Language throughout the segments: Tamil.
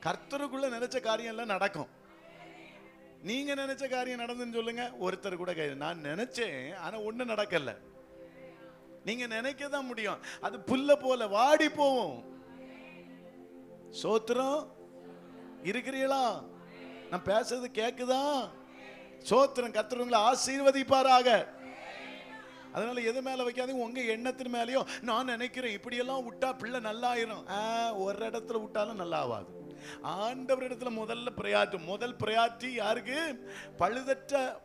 கர்த்தருக்குள்ள நினைச்ச காரியம் எல்லாம் நடக்கும். நீங்க நினைச்ச காரியம் நடந்துன்னு சொல்லுங்க. ஒருத்தர் கூட நான் நினைச்சேன் ஆனா ஒண்ணு நடக்கல. நீங்க நினைக்கதான் முடியும். அது புல்ல போல வாடி போவோம். சோத்திரம் இருக்கிறீங்களா? நான் பேசுறது கேக்குதா? சோத்திரம். கர்த்தர் உங்களை ஆசீர்வதிப்பாராக. அதனால எது மேல வைக்காதீங்க, உங்க எண்ணத்தின் மேலயும். நான் நினைக்கிறேன் இப்படி எல்லாம் விட்டா பிள்ளை நல்லா ஆயிரும். ஒரு இடத்துல விட்டாலும் நல்லா ஆகாது. ஆண்டவர் இடத்துல முதல் பிரயாரிட்டி யாருக்கு?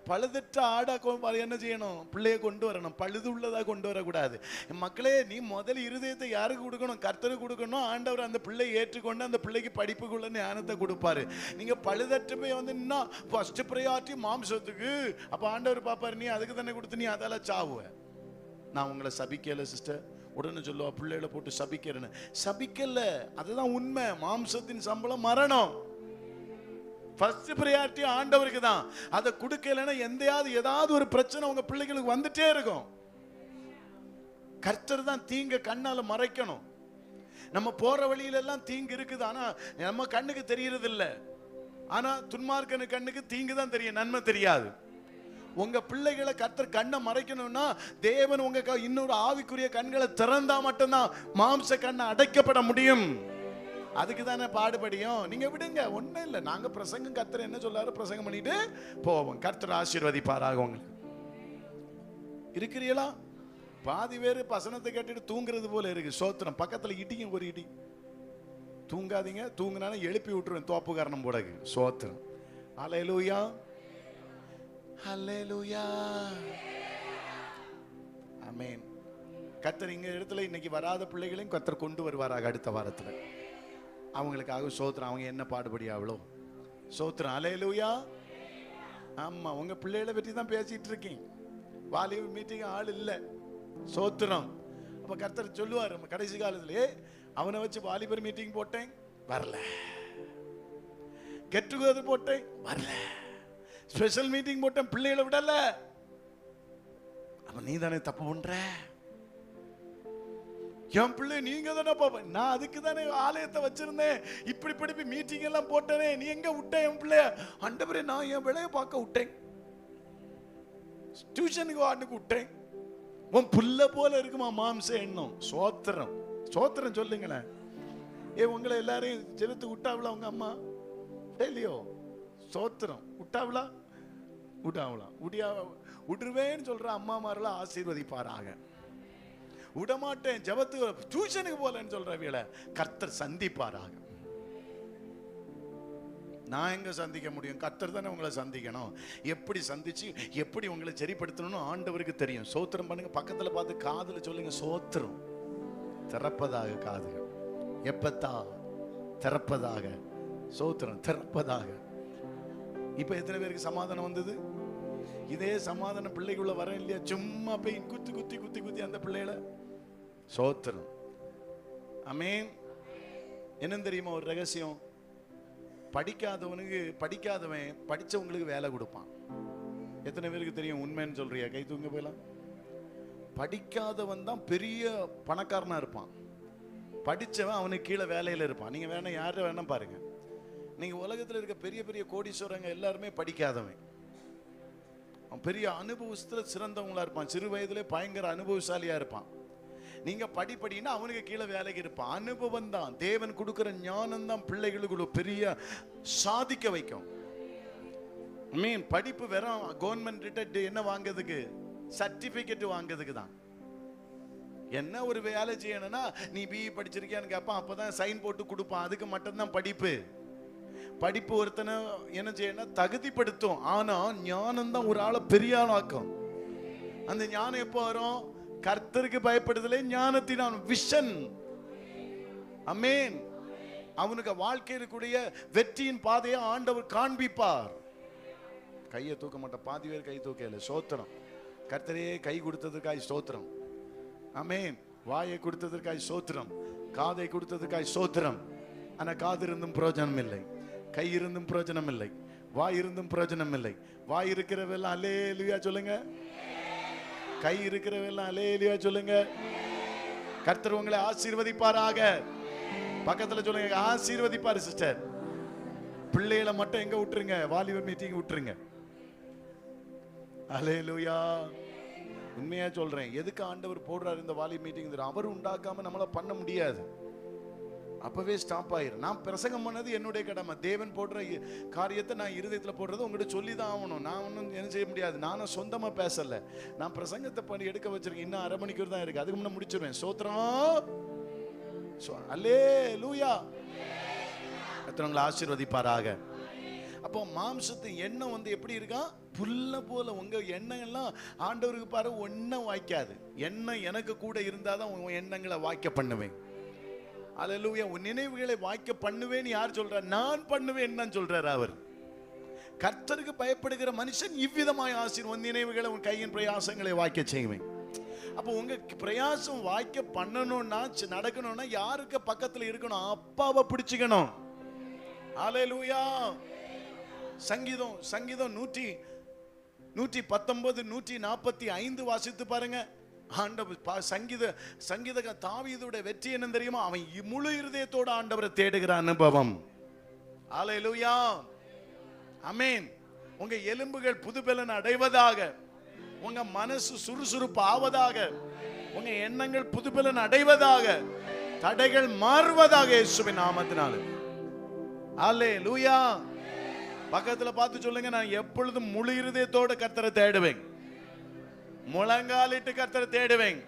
பழுதற்ற ஆடா என்ன செய்யணும்? பிள்ளைய கொண்டு வரணும். பழுது உள்ளதா கொண்டு வரக்கூடாது. மக்களே, நீ முதல் இருதயத்தை யாருக்கு கொடுக்கணும்? கர்த்தருக்கு கொடுக்கணும். ஆண்டவர் அந்த பிள்ளை ஏற்றுக்கொண்டு அந்த பிள்ளைக்கு படிப்புக்குள்ள ஞானத்தை கொடுப்பாரு. நீங்க பழுதற்ற போய் வந்து ஃபர்ஸ்ட் பிரயாரிட்டி மாம்சத்துக்கு. அப்ப ஆண்டவர் பாப்பாரு, நீ அதுக்கு தானே கொடுத்து நீ அதெல்லாம் சாவுவ. நான் உங்களை சபிக்கல சிஸ்டர், உடனே சொல்லுவா பிள்ளைகளை போட்டு சபிக்கிறேன்னு. சபிக்கல, அதுதான் உண்மை. மாம்சத்தின் சம்பளம் மரணம். ஃபர்ஸ்ட் பிரையாரிட்டி ஆண்டவருக்கு தான். அதை கொடுக்கலன்னா ஏதாவது ஒரு பிரச்சனை உங்க பிள்ளைகளுக்கு வந்துட்டே இருக்கும். கர்த்தர் தான் தீங்க கண்ணால மறைக்கணும். நம்ம போற வழியில எல்லாம் தீங்கு இருக்குது, ஆனா நம்ம கண்ணுக்கு தெரியறது இல்லை. ஆனா துன்மார்க்கனு கண்ணுக்கு தீங்கு தான் தெரியும், நன்மை தெரியாது. உங்க பிள்ளைகளை கர்த்தர் கண்ணை மறைக்கணும்னா தேவன் உங்க இன்னொரு ஆவிக்குரிய கண்களை திறந்தா மட்டும்தான் மாம்ச கண்ணை அடைக்கப்பட முடியும். அதுக்கு தானே பாடுபடியும். நீங்க விடுங்க, ஒண்ணும் இல்லை. நாங்க பிரசங்கம் கர்த்தர் என்ன சொல்லாரு பிரசங்கம் பண்ணிட்டு போவோம். கர்த்தர் ஆசீர்வதிப்பாராக. உங்களுக்கு இருக்கிறீங்களா? பாதி பேர் வசனத்தை கேட்டுட்டு தூங்குறது போல இருக்கு. சோத்திரம். பக்கத்துல இடிங்க, ஒரு இடி. தூங்காதீங்க, தூங்குனாலும் எழுப்பி விட்டுருவேன் தோப்பு காரணம் போடக்கு. சோத்திரம். அல்லேலூயா, அல்லேலூயா, ஆமென். கர்த்தர் இங்க இடத்துல இன்னைக்கு வராத பிள்ளைகளையும் கர்த்தர் கொண்டு வருவாராக அடுத்த வாரத்துல. அவங்களுக்காக சோத்திரம். அவங்க என்ன பாடுபடியாவளோ சோத்திரம். அல்லேலூயா. ஆமா, உங்க பிள்ளைகளை பற்றி தான் பேசிட்டு இருக்கேன். வாலிப மீட்டிங் ஆள் இல்லை. சோத்திரம். அப்ப கர்த்தர் சொல்லுவார் கடைசி காலத்திலே, அவனை வச்சு வாலிபர் மீட்டிங் போட்டேன், வரல. கெட் டுகெதர் போட்டேன், வரல. ஸ்பெஷல் மீட்டிங் போட்டேன், பிள்ளைகளை விடல. அப்ப நீ தானே தப்பு பண்ற. என் பிள்ளை நீங்க தானே பாப்ப. நான் அதுக்கு தானே ஆலயத்தை வச்சிருந்தேன், இப்படி படிப்பு மீட்டிங் எல்லாம் போட்டனே. நீ எங்க விட்ட என் பிள்ளைய? ஆண்டவரே, நான் என் விளைய பார்க்க விட்டேன், டியூஷனுக்கு வாட்டுக்கு விட்டேன். உன் புல்ல போல இருக்குமா மாம்ச எண்ணம். சோத்திரம். சோத்திரம் சொல்லுங்களேன். உங்களை எல்லாரையும் ஜெபத்து விட்டாவில உங்க அம்மா இல்லையோ? சோத்திரம். விட்டாவிலா? விட்டுருவேன்னு சொல்ற அம்மா மாரெல்லாம் ஆசீர்வதிப்பாராக. விடமாட்டேன் ஜெபத்துக்கு டியூஷனுக்கு போலன்னு சொல்றவங்கள கர்த்தர் சந்திப்பாராக. நான் எங்க சந்திக்க முடியும்? கர்த்தர் தானே உங்களை சந்திக்கணும். எப்படி சந்திச்சு எப்படி உங்களை சரிப்படுத்தணும்னு ஆண்டவருக்கு தெரியும். சோத்திரம் பண்ணுங்க. பக்கத்துல பார்த்து காதுல சொல்லுங்க, சோத்திரம். திறப்பதாக காதுகள். எப்பத்தா திறப்பதாக. சோத்திரம். திறப்பதாக. இப்ப எத்தனை பேருக்கு சமாதானம் வந்தது? இதே சமாதானம் பிள்ளைக்குள்ள வர இல்லையா? சும்மா போய் குத்தி அந்த பிள்ளைகளை. சோத்திரம். ஆமென். என்னன்னு தெரியுமா ஒரு ரகசியம்? படிக்காதவன் படிச்சவங்களுக்கு வேலை கொடுப்பான். எத்தனை பேருக்கு தெரியும்? உண்மைன்னு சொல்றியா? கை தூங்க போயலாம். படிக்காதவன் தான் பெரிய பணக்காரனா இருப்பான். படிச்சவன் அவனுக்கு கீழே வேலையில இருப்பான். நீங்க வேணா யார வேணா பாருங்க. நீங்க உலகத்துல இருக்க பெரிய பெரிய கோடீஸ்வரங்க எல்லாருமே படிக்காதவன். அவன் பெரிய அனுபவத்துல சிறந்தவங்களா இருப்பான். சிறு வயதுல பயங்கர அனுபவசாலியா இருப்பான். நீங்க படிப்படினா அவனுக்கு கீழே வேலைக்கு இருப்பான். அனுபவம் தான், தேவன் கொடுக்கிற ஞானம் தான் பிள்ளைகளுக்கு பெரிய சாதிக்க வைக்கும். மீன் படிப்பு வெறும் கவர்மெண்ட் ரிட்டர்ட் என்ன வாங்கிறதுக்கு? சர்டிபிகேட் வாங்கிறதுக்கு தான். என்ன ஒரு வேலை செய்யணும்னா நீ பிஇ படிச்சிருக்கியான்னு கேட்பான். அப்பதான் சைன் போட்டு கொடுப்பான். அதுக்கு மட்டும்தான் படிப்பு. படிப்பு ஒருத்தனை என்ன செய்யணும்? தகுதிப்படுத்தும். ஆனா ஞானம் தான் ஒரு ஆளை பெரிய ஆளாக்கும். அந்த ஞானம் எப்போ வரும்? கர்த்தருக்கு பயப்படுதலே ஞானத்தின் விஷன். ஆமென். அவனுக்கு வாழ்க்கையில் கூடிய வெற்றியின் பாதையை ஆண்டவர் காண்பிப்பார். கையை தூக்க மாட்டான். பாதி பேர் கை தூக்கல. சோத்திரம். கர்த்தரே கை கொடுத்ததற்காய் சோத்திரம். ஆமென். வாயை கொடுத்ததற்காய் சோத்திரம். காதை கொடுத்ததற்காய் சோத்திரம். ஆனா காது இருந்தும் பிரயோஜனம் இல்லை, கை இருந்தும் பிரயோஜனம் இல்லை, வாய் இருந்தும் பிரயோஜனம் இல்லை. வாய் இருக்கிறவெல்லாம் அல்லேலூயா சொல்லுங்க. கை இருக்கிறவெல்லாம் அல்லேலூயா சொல்லுங்க. கர்த்தர் உங்களை ஆசீர்வதிப்பாராக. பக்கத்துல சொல்லுங்க, ஆசீர்வதிப்பாரு சிஸ்டர். பிள்ளைகளை மட்டும் எங்க விட்டுருங்க, வாலிப மீட்டிங் விட்டுருங்க. அல்லேலூயா. உண்மையா சொல்றேன், எதுக்கு ஆண்டவர் போடுறாரு இந்த வாலிப மீட்டிங்? அவர் உண்டாக்காம நம்மள பண்ண முடியாது. அப்பவே ஸ்டாப் ஆயிரும். நான் பிரசங்கம் பண்ணது என்னுடைய கடமை. தேவன் போடுற காரியத்தை நான் இருதயத்தில் போடுறது உங்கள்கிட்ட சொல்லி தான் ஆகணும். நான் ஒன்றும் என்ன செய்ய முடியாது. நானும் சொந்தமா பேசல. நான் பிரசங்கத்தை பண்ணி எடுக்க வச்சிருக்கேன். இன்னும் 1/2 மணிக்கூர் தான் இருக்கு. அதுக்கு முன்ன முடிச்சிருவேன். சோத்திரம். அல்லேலூயா. கர்த்தர் ஆசீர்வதிப்பாராக. அப்போ மாம்சத்தின் எண்ணம் வந்து எப்படி இருக்கா? புல்ல போல. உங்க எண்ணம் எல்லாம் ஆண்டவருக்கு பாரு ஒன்னும் வாய்க்காது. எண்ணம் எனக்கு கூட இருந்தாதான் உன் எண்ணங்களை வாய்க்க பண்ணுவேன். அல்லேலூயா. உன் நினைவுகளை வாய்க்க பண்ணுவேன் யார் சொல்றார்? நான் பண்ணுவேன் தான் சொல்றார் அவர். கர்த்தருக்கு பயப்படுகிற மனுஷன் இவ்விதமாய் ஆசீர்வாதம். நினைவுகளை உன் கையின் பிரயாசங்களை வாய்க்க செய்வேன். அப்போ உங்க பிரயாசம் வாய்க்க பண்ணணும்னா, நடக்கணும்னா யாருக்கு பக்கத்துல இருக்கணும்? அப்பாவை பிடிச்சுக்கணும். அல்லேலூயா. சங்கீதம் 119 145 வாசித்து பாருங்க. ஆண்டவர் சங்கீத தாவீதுடைய வெற்றி என்ன தெரியுமா? அவன் முழு இருதயத்தோட ஆண்டவரை தேடுகிற அனுபவம். அல்லேலூயா. ஆமென். உங்க எலும்புகள் புதுபலன் அடைவதாக, உங்க மனசு சுறுசுறுப்பு ஆவதாக, உங்க எண்ணங்கள் புதுபலன் அடைவதாக, தடைகள் மாறுவதாக இயேசுவின் நாமத்தினால. அல்லேலூயா. பக்கத்துல பார்த்து சொல்லுங்க, நான் எப்பொழுதும் முழு இருதயத்தோட கர்த்தரை தேடுவேன். முழங்காலிட்டு கர்த்தரை தேடுவேன்.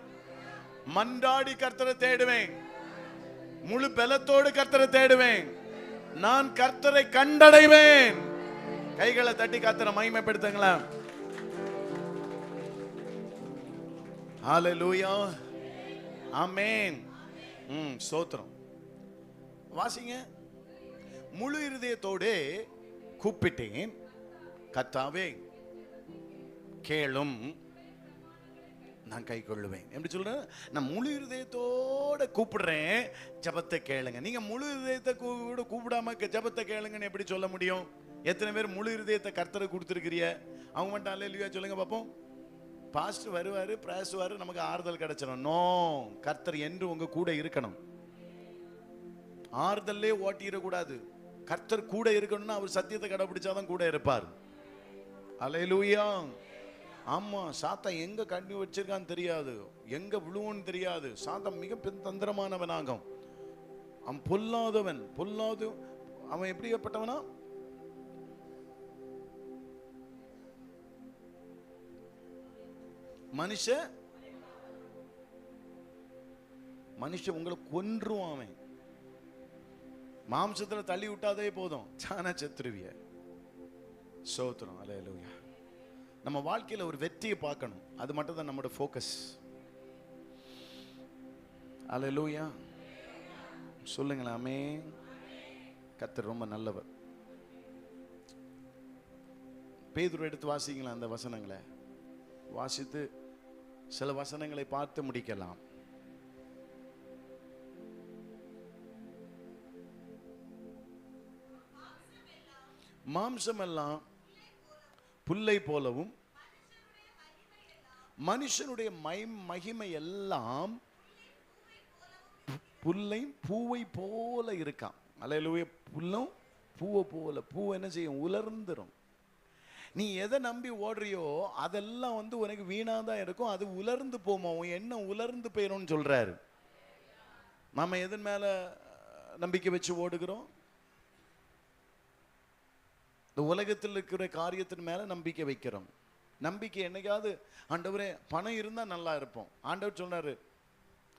மன்றாடி கர்த்தரை தேடுவேன். முழு பலத்தோடு கர்த்தரை தேடுவேன். நான் கர்த்தரை கண்டடைவேன். கைகளை தட்டி கர்த்தரை மகிமைப்படுத்துங்களா. ஹல்லேலூயா. ஆமென். ஸ்தோத்திரம். வாசிங்க. முழு இருதயத்தோடு கூப்பிட்டேன், கர்த்தாவே கேளும், நான் கை கொள்ளுவேன். எப்படி சொல்றேன்? நான் முழு இருதயத்தோட கூப்பிடுறேன், ஜபத்தை கேளுங்க. நீங்க முழு இருதயத்தை கூப்பிடாம ஜபத்தை கேளுங்கன்னு எப்படி சொல்ல முடியும்? எத்தனை பேர் முழு இருதயத்தை கர்த்தரை கொடுத்துருக்கிறிய? அவங்க மட்டும் அல்லேலூயா சொல்லுங்க பாப்போம். பாஸ்டர் வருவாரு, பேசுவாரு, நமக்கு ஆறுதல் கிடைச்சிடும். நோ, கர்த்தர் என்று உங்க கூட இருக்கணும். ஆறுதல்லே ஓட்டிடக்கூடாது. கர்த்தர் கூட இருக்கணும்னா அவர் சத்தியத்தை கடைபிடிச்சாதான் கூட இருப்பார். அல்லேலூயா. ஆமா, சாத்தான் எங்க கண்ணி வச்சிருக்கான்னு தெரியாது, எங்க விழுவுன்னு தெரியாது. சாத்தான் மிக தந்திரமானவனாகும். அவன் பொல்லாதவன். அவன் எப்படிப்பட்டவனா? மனுஷ உங்களை கொன்றுவான். அவன் மாம்சத்துல தள்ளி விட்டாதே போதும், சான சத்துருவிய. ஸ்தோத்திரம். அல்லேலூயா. நம்ம வாழ்க்கையில ஒரு வெற்றியை பார்க்கணும். அது மட்டும் தான் நம்மளோட ஃபோக்கஸ். அல்லேலூயா. சொல்லுங்களேன். ஆமென். கர்த்தர் ரொம்ப நல்லவர். பேதுரு எடுத்து வாசிங்களா அந்த வசனங்களை. வாசித்து சில வசனங்களை பார்த்து முடிக்கலாம். மாம்சம் எல்லாம் புல்லை போலவும் மனுஷனுடைய மகிமை எல்லாம் புல்லை பூவை போல இருக்காம். அல்லேலூயா. புல்லும் பூவை போல. பூ என்ன செய்யும்? உலர்ந்துரும். நீ எதை நம்பி ஓடுறியோ அதெல்லாம் வந்து உனக்கு வீணாதான் இருக்கும். அது உலர்ந்து போமா, உன் எண்ணம் உலர்ந்து போயிடும்னு சொல்றாரு. நாம எதன் மேல நம்பிக்கை வச்சு ஓடுகிறோம்? இந்த உலகத்தில் இருக்கிற காரியத்தின் மேல நம்பிக்கை வைக்கிறோம். நம்பிக்கை என்னைக்காவது, ஆண்டவரே பணம் இருந்தா நல்லா இருப்போம். ஆண்டவர் சொன்னாரு,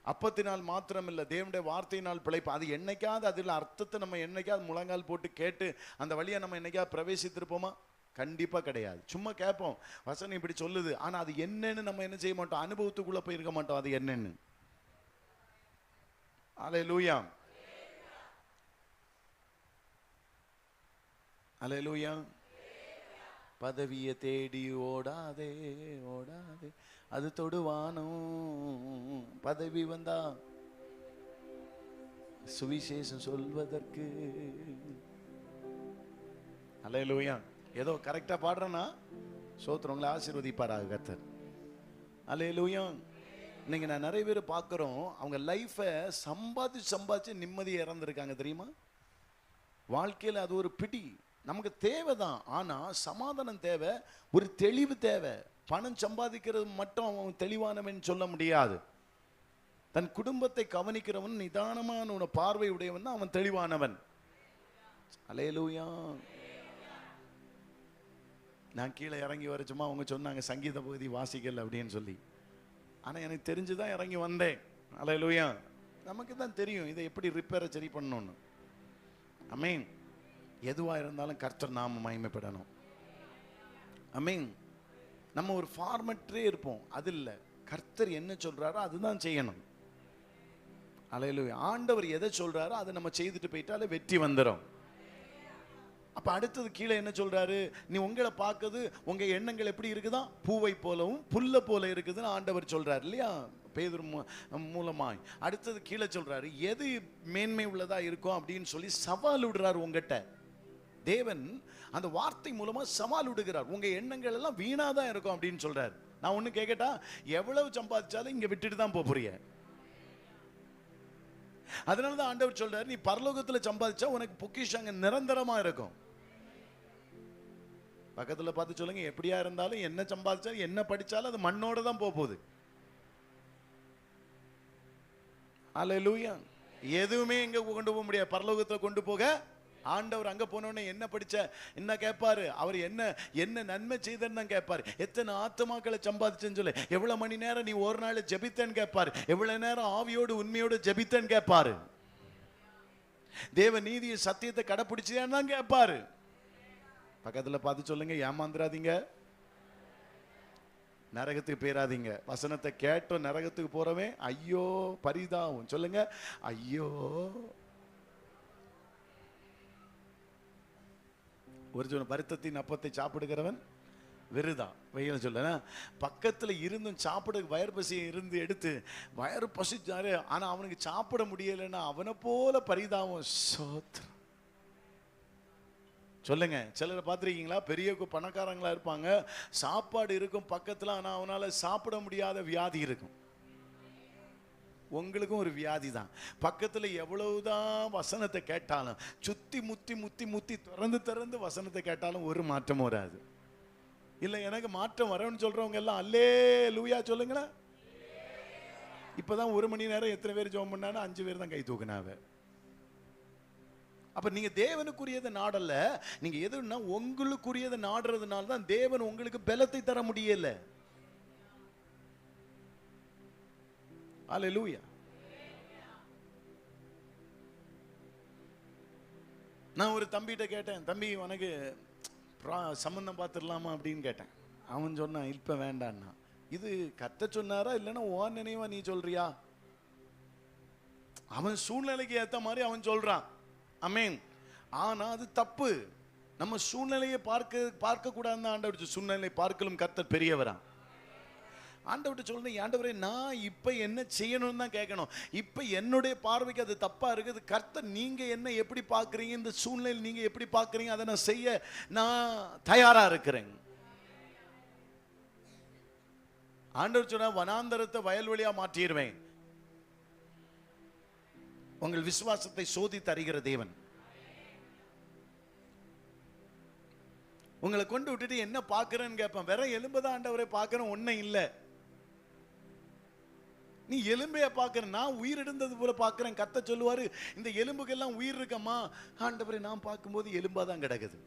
அப்பத்தினால் மாத்திரம் இல்லை, தேவனுடைய வார்த்தையினால் பிழைப்பு. அது என்னைக்காவது அதில் அர்த்தத்தை நம்ம என்னைக்காவது முழங்கால் போட்டு கேட்டு அந்த வழியை நம்ம என்னைக்காவது பிரவேசித்திருப்போமா? கண்டிப்பா கிடையாது. சும்மா கேட்போம், வசனம் இப்படி சொல்லுது, ஆனா அது என்னன்னு நம்ம என்ன செய்ய மாட்டோம், அனுபவத்துக்குள்ள போயிருக்க மாட்டோம் அது என்னன்னு. அல்லேலூயா. அல்லேலூயா. பதவியை தேடி ஓடாதே ஓடாதே, அது தொடுவானோ. பதவி வந்தா சுவிசேஷம் சொல்வதற்கு. அல்லேலூயா. ஏதோ கரெக்டா பாடுறேன்னா சோத்திரம், உங்களை ஆசீர்வதிப்பாராக கர்த்தர். அல்லேலூயா. இன்னைக்கு நான் நிறைய பேர் பார்க்குறோம், அவங்க லைஃபை சம்பாதிச்சு நிம்மதியை இறந்துருக்காங்க தெரியுமா? வாழ்க்கையில் அது ஒரு பிடி நமக்கு தேவைதான். ஆனா சமாதானம் தேவை, ஒரு தெளிவு தேவை. பணம் சம்பாதிக்கிறது மட்டும் அவன் தெளிவானவன் சொல்ல முடியாது. தன் குடும்பத்தை கவனிக்கிறவன், நிதானமான பார்வை உடையவன் தான் அவன் தெளிவானவன். அல்லேலூயா. நான் கீழே இறங்கி வர சும்மா அவங்க சொன்னாங்க சங்கீத பகுதி வாசிக்கல அப்படின்னு சொல்லி. ஆனா எனக்கு தெரிஞ்சுதான் இறங்கி வந்தேன். அல்லேலூயா. நமக்கு தான் தெரியும் இதை எப்படி ரிப்பேரை சரி பண்ணணும்னு. ஆமென். எதுவா இருந்தாலும் கர்த்தர் நாம மகிமைப்படணும். ஆமென். நம்ம ஒரு ஃபார்மட்டே இருப்போம், அது இல்லை. கர்த்தர் என்ன சொல்றாரோ அதுதான் செய்யணும். அல்லேலூயா. ஆண்டவர் எதை சொல்றாரோ அதை நம்ம செய்துட்டு போயிட்டாலே வெற்றி வந்துடும். அப்ப அடுத்தது கீழே என்ன சொல்றாரு? நீ உங்களை பார்க்குது, உங்க எண்ணங்கள் எப்படி இருக்குதா? பூவை போலவும் புல்ல போல இருக்குதுன்னு ஆண்டவர் சொல்றாரு இல்லையா, பேதுரு மூலமாய். அடுத்தது கீழே சொல்றாரு எது மேன்மை உள்ளதா இருக்கும் அப்படின்னு சொல்லி சவால் விடுறாரு உங்ககிட்ட. தேவன் அந்த வார்த்தை மூலமா சவால் விடுகிறார். உங்க எண்ணங்கள் எல்லாம் வீணாதான் இருக்கும் அப்படின்னு சொல்றாரு. நான் ஒண்ணு கேட்கட்டா, எவ்வளவு சம்பாதிச்சாலும் இங்க விட்டுட்டு தான் போறிய. அதனாலதான் ஆண்டவர் சொல்றாரு, நீ பரலோகத்துல சம்பாதிச்சா உனக்கு பொக்கிஷம் அங்க நிரந்தரமா இருக்கும். பக்கத்துல பார்த்து சொல்லுங்க, எப்படியா இருந்தாலும் என்ன சம்பாதிச்சாலும் என்ன படிச்சாலும் அது மண்ணோட தான் போகுது. அல்லேலூயா. எதுவுமே இங்க கொண்டு போக முடியாது, பரலோகத்துல கொண்டு போக. ஆண்டவர் அங்க போனோடனே என்ன படிச்ச என்ன கேட்பாரு, அவர் என்ன என்ன நன்மை செய்தன்னு தான் கேட்பாரு. எத்தனை ஆத்துமாக்களை சம்பாதிச்சேன்னு சொல்லு, எவ்வளவு மணி நேரம் நீ ஒரு நாள் ஜெபித்தேன்னு கேட்பாரு, எவ்வளவு நேரம் ஆவியோடு உண்மையோடு ஜெபித்தேன்னு கேட்பாரு, தேவ நீதியை சத்தியத்தை கடைபிடிச்சேன்னு தான் கேட்பாரு. பக்கத்துல பார்த்து சொல்லுங்க, ஏமாந்துராதீங்க, நரகத்துக்கு போயிடாதீங்க. வசனத்தை கேட்டோம் நரகத்துக்கு போறவே ஐயோ பரிதாபம். சொல்லுங்க ஐயோ. ஒரு சொன்ன வருத்தத்தின் அப்பத்தை சாப்பிடுகிறவன் விருதா வெயில் சொல்ல. பக்கத்துல இருந்தும் சாப்பிட வயறு பசி இருந்து எடுத்து வயறு பசிச்சாரு, ஆனா அவனுக்கு சாப்பிட முடியலைன்னா அவனை போல பரிதாபம். சோத்திரம். சொல்லுங்க, சிலரை பார்த்துருக்கீங்களா? பெரிய பணக்காரங்களா இருப்பாங்க, சாப்பாடு இருக்கும் பக்கத்துல, ஆனா அவனால சாப்பிட முடியாத வியாதி இருக்கும். உங்களுக்கும் ஒரு வியாதி தான். பக்கத்துல எவ்வளவுதான் வசனத்தை கேட்டாலும், சுத்தி முத்தி முத்தி முத்தி திறந்து திறந்து வசனத்தை கேட்டாலும் ஒரு மாற்றம் வராது. இல்ல எனக்கு மாற்றம் வரணும்னு சொல்றவங்க எல்லாம் அல்லேலூயா சொல்லுங்களேன். இப்பதான் 1 மணி நேரம் எத்தனை பேர் ஜெபம் பண்ணாலும் 5 பேர் தான் கை தூக்குனாவ. அப்ப நீங்க தேவனுக்குரியதை நாடல்ல, நீங்க எதுன்னா உங்களுக்குரியதை நாடுறதுனால தான் தேவன் உங்களுக்கு பலத்தை தர முடியல. அல்லேலூயா. நான் ஒரு தம்பிகிட்ட கேட்டேன், தம்பி உனக்கு சம்பந்தம் பார்த்துடலாமா அப்படின்னு கேட்டேன். அவன் சொன்னான் இப்ப வேண்டான்னா. இது கத்த சொன்னாரா இல்லைன்னா ஓ நினைவா நீ சொல்றியா? அவன் சூழ்நிலைக்கு ஏத்த மாதிரி அவன் சொல்றான். ஆமென். ஆனா அது தப்பு. நம்ம சூழ்நிலையை பார்க்க கூடாதுன்னு ஆண்டவர். சூழ்நிலை பார்க்கலும் கர்த்தர் பெரியவரா. ஆண்டவர்கிட்ட சொல்றேன், ஆண்டவரே நான் இப்ப என்ன செய்யணும்னு தான் கேட்கணும். இப்ப என்னுடைய பார்வைக்கு அது தப்பா இருக்குது. கர்த்தர் நீங்க என்ன எப்படி பார்க்கறீங்க, இந்த சூழ்நிலை நீங்க எப்படி பார்க்கறீங்க, அதை நான் செய்ய நான் தயாரா இருக்கிறேன். ஆண்டவர் சொன்னா வனாந்தரத்தை வயல்வெளியா மாற்றிடுவேன். உங்கள் விசுவாசத்தை சோதித்து அறிகிற தேவன். உங்களை கொண்டு விட்டுட்டு என்ன பார்க்கிறேன்னு கேட்பேன். வேற எலும்புதான் ஆண்டவரை பார்க்கிறேன், ஒன்னும் இல்லை. நீ எலும்பைய பார்க்கிற, நான் உயிர் இருந்தது போல பார்க்கிறேன். கத்த சொல்லுவாரு, இந்த எலும்புக்கெல்லாம் உயிர் இருக்கமா? ஆண்டவரை நான் பார்க்கும்போது எலும்பாதான் கிடக்குது.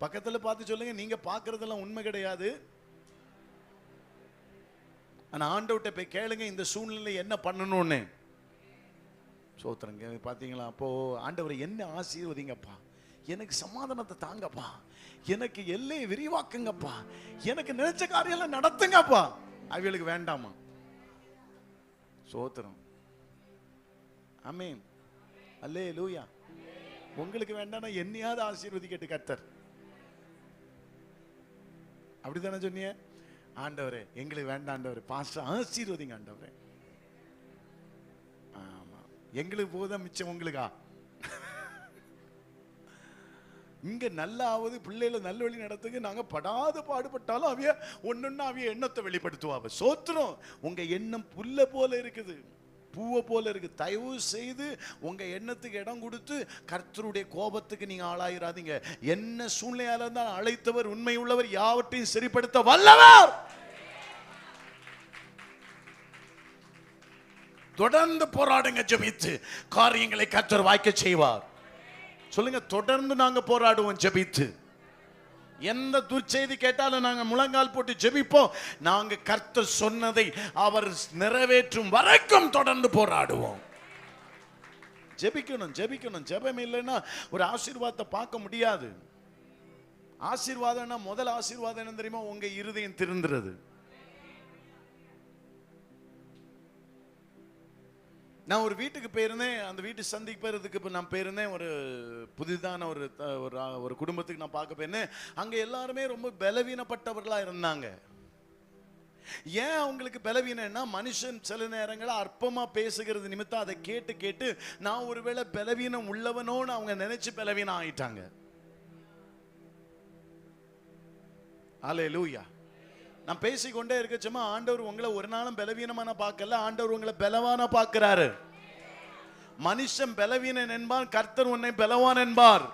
பக்கத்துல பார்த்து சொல்லுங்க, நீங்க பார்க்கறதெல்லாம் உண்மை கிடையாது. ஆனா ஆண்டவர்கிட்ட போய் கேளுங்க, இந்த சூழ்நிலை என்ன பண்ணணும்னு. சோத்திரங்க பாத்தீங்களா? அப்போ ஆண்டவரை என்ன ஆசீர்வதிங்கப்பா, எனக்கு சமாதானத்தை தாங்கப்பா, எனக்கு எல்லையை விரிவாக்குங்கப்பா, எனக்கு நினைச்ச காரியம் நடத்துங்கப்பா. அவங்களுக்கு வேண்டாமா? சோத்திரம். ஆமென். அல்லேலூயா. உங்களுக்கு வேண்டாம்னா என்னையாவது ஆசீர்வதிக்கட்டு கர்த்தர். அப்படித்தானே சொன்னீங்க? ஆண்டவரே எங்களுக்கு வேண்டாம் ஆண்டவரே, பாஸ்டர் ஆசீர்வதிங்க ஆண்டவரே. ஆமா, எங்களுக்கு போதும் மிச்சம் உங்களுக்கா? இங்க நல்லாவது பிள்ளைகளை நல்ல வழி நடத்துங்க. நாங்க படாத பாடுபட்டாலும் அவைய ஒன்னொன்னு அவைய எண்ணத்தை வெளிப்படுத்துவாங்க. சோத்திரம். உங்க எண்ணம் புல்ல போல இருக்குது. பூவை போல இருக்கு. தயவு செய்து உங்க எண்ணத்துக்கு இடம் கொடுத்து கர்த்தருடைய கோபத்துக்கு நீங்க ஆளாயிராதீங்க. என்ன சூழ்நிலையால இருந்தாலும் அழைத்தவர் உண்மை உள்ளவர், யாவற்றையும் சரிப்படுத்த வல்லவர். தொடர்ந்து போராடுங்க, ஜெபித்து காரியங்களை கர்த்தர் வாய்க்க செய்வார். சொல்லுங்க, தொடர்ந்து நாங்க போராடுவோம் ஜெபித்து. எந்த துர்ச்செய்தி கேட்டாலும் நாங்க முழங்கால் போட்டு ஜெபிப்போம். நாங்க கர்த்தர் சொன்னதை அவர் நிறைவேற்றும் வரைக்கும் தொடர்ந்து போராடுவோம். ஜெபிக்கணும் ஜெபிக்கணும். ஜெபம் இல்லைன்னா ஒரு ஆசீர்வாதத்தை பார்க்க முடியாது. ஆசீர்வாதம்னா முதல் ஆசீர்வாதம் என்ன தெரியுமா? உங்க இருதயம் திருந்துறது. நான் ஒரு வீட்டுக்கு போயிருந்தேன். அந்த வீட்டு சந்திக்கிறதுக்கு இப்போ நான் போயிருந்தேன். ஒரு புதிதான ஒரு குடும்பத்துக்கு நான் பார்க்க போயிருந்தேன். அங்கே எல்லாருமே ரொம்ப பலவீனப்பட்டவர்களாக இருந்தாங்க. ஏன் அவங்களுக்கு பலவீனம்னா, மனுஷன் சில நேரங்களில் அற்பமாக பேசுகிறது நிமித்தம் அதை கேட்டு கேட்டு நான் ஒருவேளை பலவீனம் உள்ளவனோன்னு அவங்க நினைச்சு பலவீனம் ஆயிட்டாங்க. அல்லேலூயா. நான் பேசிக்கொண்டே இருக்கச்சுமா, ஆண்டவர் உங்களை ஒரு நாளும் பலவீனமான பார்க்கல, ஆண்டவர் உங்களை பலவான பார்க்கிறாரு. மனுஷன் பலவீனன் என்பார், கர்த்தர் உன்னை பலவான் என்பார்.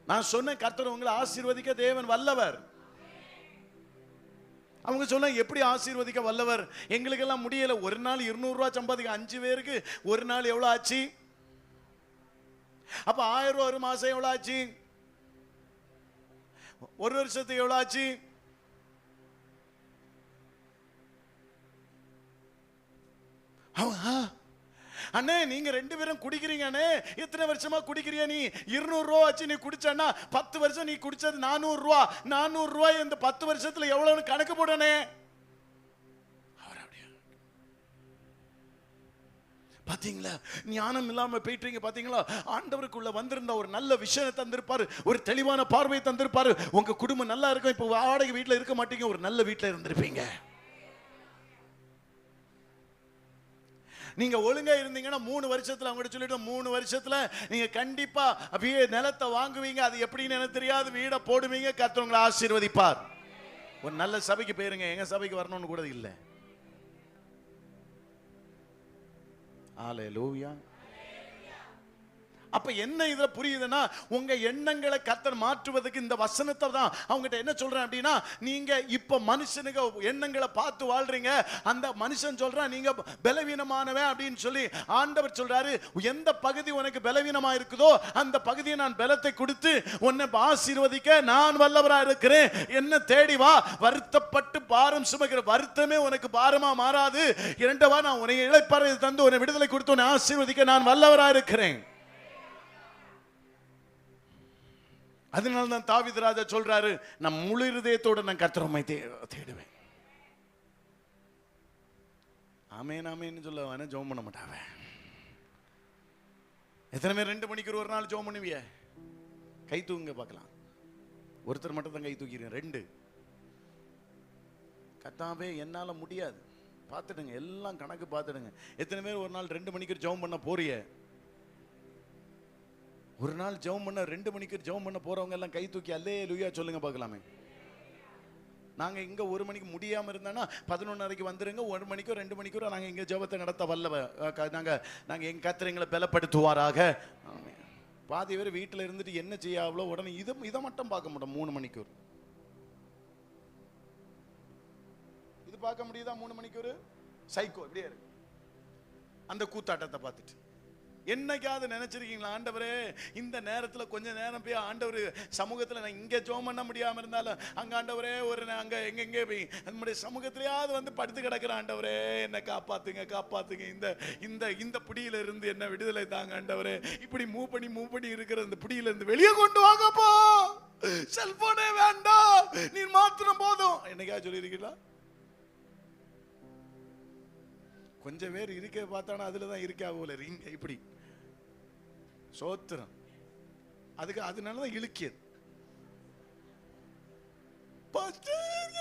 நான் சொன்னேன், கர்த்தர் உங்களை ஆசீர்வதிக்க தேவன் வல்லவர். அவங்க சொன்ன, எப்படி ஆசீர்வதிக்க வல்லவர்? எங்களுக்கெல்லாம் முடியல. ஒரு நாள் 200 ரூபாய் சம்பாதிக்க 5 பேருக்கு ஒரு நாள் எவ்வளவு ஆச்சு? அப்ப 1000 ரூபாய் ஒரு மாசம் எவ்வளவு ஆச்சு? ஒரு வருஷத்துக்கு எவ்வளவு ஆச்சு? அண்ணே, நீங்க 2 பேரும் குடிக்கிறீங்க அண்ணே, எத்தனை வருஷமா குடிக்கிறிய? நீ 200 ரூபா ஆச்சு நீ குடிச்சா, 10 வருஷம் நீ குடிச்சது 400 ரூபா. 400 ரூபாய் இந்த 10 வருஷத்துல எவ்வளவுன்னு கணக்கு போடனே. பாத்தீங்களா, ஞானம் இல்லாம போயிட்டீங்க. பாத்தீங்களா, ஆண்டவருக்குள்ள வந்திருந்த ஒரு நல்ல விஷயம் தந்திருப்பாரு, ஒரு தெளிவான பார்வை தந்திருப்பாரு. உங்க குடும்பம் நல்லா இருக்கும். இப்ப வாடகை வீட்டுல இருக்க மாட்டீங்க, ஒரு நல்ல வீட்டுல இருந்திருப்பீங்க. நீங்க ஒழுங்கா இருந்தீங்கன்னா 3 வருஷத்துல, அவங்க சொல்லிட்டு 3 வருஷத்துல நீங்க கண்டிப்பா நிலத்தை வாங்குவீங்க. அது எப்படின்னு எனக்கு தெரியாது, வீடை போடுவீங்க, கர்த்தர் உங்களை ஆசீர்வதிப்பார். ஒரு நல்ல சபைக்கு போயிருங்க. எங்க சபைக்கு வரணும்னு கூட இல்லை. அல்லேலூயா. அப்ப என்ன இதுல புரியுதுன்னா, உங்க எண்ணங்களை கர்த்தர் மாற்றுவதற்கு இந்த வசனத்தை தான் அவங்ககிட்ட என்ன சொல்றேன் அப்படின்னா, நீங்க இப்ப மனுஷனுக்கு எண்ணங்களை பார்த்து வாழ்றீங்க. அந்த மனுஷன் சொல்றான் நீங்க பலவீனமானவன் அப்படின்னு சொல்லி. ஆண்டவர் சொல்றாரு, எந்த பகுதி உனக்கு பலவீனமா இருக்குதோ அந்த பகுதியை நான் பலத்தை கொடுத்து உன்னை ஆசீர்வதிக்க நான் வல்லவரா இருக்கிறேன். என்ன தேடி வா, வருத்தப்பட்டு பாரம் சுமக்கிற. வருத்தமே உனக்கு பாரமா மாறாது. இரண்டவா, நான் உன்னை இளைப்பாறை தந்து உன்னை விடுதலை கொடுத்து உன்னை ஆசீர்வதிக்க நான் வல்லவரா இருக்கிறேன். அதனால தான் தாவீது ராஜா சொல்றாரு, நான் முழு இருதயத்தோட நான் கர்த்தரை தேடுவேன். ஆமேன் ஆமேன்னு சொல்ல ஜெபம் பண்ண மாட்டாவ. எத்தனை பேர் 2 மணிக்கு ஒரு நாள் ஜெபம் பண்ணுவிய? கை தூங்க பார்க்கலாம். ஒருத்தர் மட்டும் தான் கை தூக்கிறேன். 2. கர்த்தாவே என்னால முடியாது. பார்த்துடுங்க, எல்லாம் கணக்கு பார்த்துடுங்க. எத்தனை பேர் ஒரு நாள் 2 மணிக்கு ஜெபம் பண்ண போறிய? ஒரு நாள் ஜெபம் பண்ண 2 மணிக்கு ஜெபம் பண்ண போறவங்க எல்லாம் கை தூக்கி அல்லேலூயா சொல்லுங்க பார்க்கலாமே. நாங்க இங்க 1 மணிக்கு முடியாம இருந்தானா 11:30க்கு வந்துருங்க. 1 மணிக்கோ 2 மணிக்கோ நாங்க இங்க ஜெபத்தை நடத்த வல்லவ. நாங்க எங்க கர்த்தர் எங்களை பலப்படுத்துவாராக. பாதி பேர் வீட்டுல இருந்துட்டு என்ன செய்ய அவ்வளோ உடனே இதை மட்டும் பார்க்க மாட்டோம். 3 மணிக்கு இது பார்க்க முடியுதா? 3 மணிக்கு ஒரு சைக்கோ இப்படியே இருக்கு. அந்த கூத்தாட்டத்தை பார்த்துட்டு என்னைக்காவது நினைச்சிருக்கீங்களா, ஆண்டவரே இந்த நேரத்துல கொஞ்ச நேரம் போய் ஆண்டவர் சமூகத்துல நான் இங்க ஜெபம் பண்ண முடியாம இருந்தாலும் அங்க ஆண்டவரே ஒரு அங்க எங்க போய் நம்முடைய சமூகத்திலேயாவது வந்து படுத்து கிடக்குற, ஆண்டவரே என்ன காப்பாத்துங்க காப்பாத்துங்க, இந்த இந்த இந்த புடியில இருந்து என்ன விடுதலை தாங்க ஆண்டவரே, இப்படி மூவ் பண்ணி இருக்கிற இந்த புடியில இருந்து வெளியே கொண்டு வாங்கப்பா, செல்போனே வேண்டாம், நீ மாத்திரம் போதும். என்னைக்கா சொல்லி இருக்கீங்களா? கொஞ்சம் பேர் இருக்க பார்த்தானா அதுலதான் இருக்கா போல இங்க இப்படி சோத்திரம். அதுக்கு அதனாலதான் இழுக்கியது.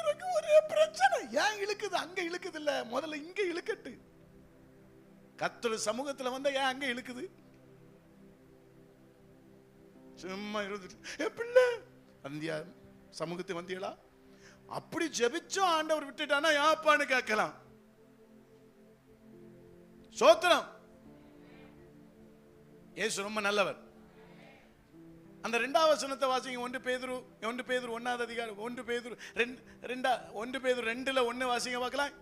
எனக்கு ஒரே பிரச்சனை, ஏன் இழுக்குது? அங்க இழுக்குது இல்ல, முதல்ல இங்க இழுக்கட்டு. கர்த்தர் சமூகத்துல வந்தா ஏன் அங்க இழுக்குது? சும்மா இருந்துட்டு பிள்ளை வந்தியா சமூகத்தை வந்தியலா? அப்படி ஜெபிச்சோம் ஆண்டவர் விட்டுட்டானா யாப்பான்னு கேட்கலாம். சோத்திரம். இயேசு ரொம்ப நல்லவர். அந்த 2வது வசனத்தை வாசிங்க. 1 பேதுரு 1வது அதிகாரம் 1 பேதுரு 2ல 1 வாசிங்க பார்க்கலாம்.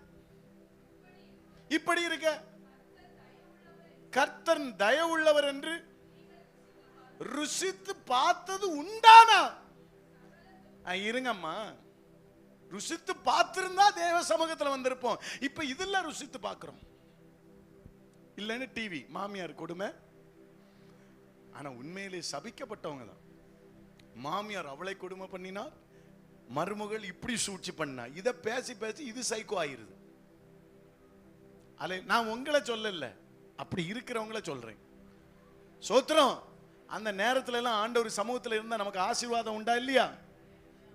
இப்படி இருக்க கர்த்தர் தயவுள்ளவர் என்று ருசித்து பார்த்தது உண்டானா? இருங்கம்மா, ருசித்து பார்த்திருந்தா தேவ சமூகத்தில் வந்திருப்போம். இப்ப இதெல்லாம் ருசித்து பார்க்கிறோம். இல்லைன்னு டிவி, மாமியார் கொடுமை. ஆனா உண்மையிலே சபிக்கப்பட்டவங்க தான். மாமியார் அவளை கொடுமை பண்ணினார், மருமகள் இப்படி சூழ்ச்சி பண்ணா. இதை பேசி பேசி இது சைக்கோ ஆயிருது. அல்ல, நான் உங்களை சொல்லல, அப்படி இருக்கிறவங்கள சொல்றேன். சோத்திரம். அந்த நேரத்துல எல்லாம் ஆண்டவர் சமூகத்தில் இருந்தா நமக்கு ஆசீர்வாதம் உண்டா இல்லையா?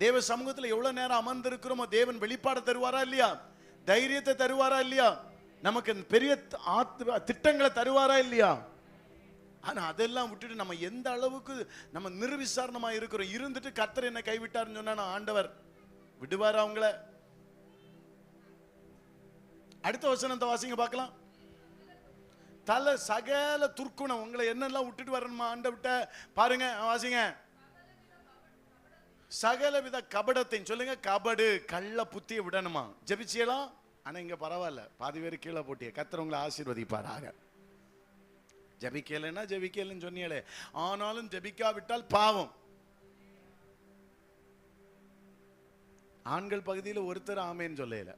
தேவ சமூகத்தில் எவ்வளவு நேரம் அமர்ந்து இருக்கிறோமோ தேவன் வெளிப்பாடு தருவாரா இல்லையா? தைரியத்தை தருவாரா இல்லையா? நமக்கு பெரிய திட்டங்களை தருவாரா இல்லையா? ஆனா அதெல்லாம் விட்டுட்டு நம்ம எந்த அளவுக்கு நம்ம நிர்விசாரணமா இருக்கிறோம். இருந்துட்டு கர்த்தர் என்ன கைவிட்டாருன்னு சொன்னா ஆண்டவர் விடுவாரா அவங்கள? அடுத்த வசனத்தை வாசிங்க பார்க்கலாம். தல சகல துர்க்குணம் உங்களை என்னெல்லாம் விட்டுட்டு வரணுமா ஆண்டவிட்ட பாருங்க, வாசிங்க. சகல வித கபடத்தையும் சொல்லுங்க. கபடு கள்ள புத்திய விடணுமா? ஜெபிச்சியலாம். ஆனா இங்க பரவாயில்ல, பாதி பேர் கீழே போட்டிய. கர்த்தர் உங்களை ஆசீர்வதிப்பாராக. ஜெபிக்கலன்னா ஜெபிக்கலன்னு சொன்னீங்களே, ஆனாலும் ஜெபிக்காவிட்டால் பாவம். ஆண்கள் பகுதியில் ஒருத்தர் ஆமேன்னு சொல்லல.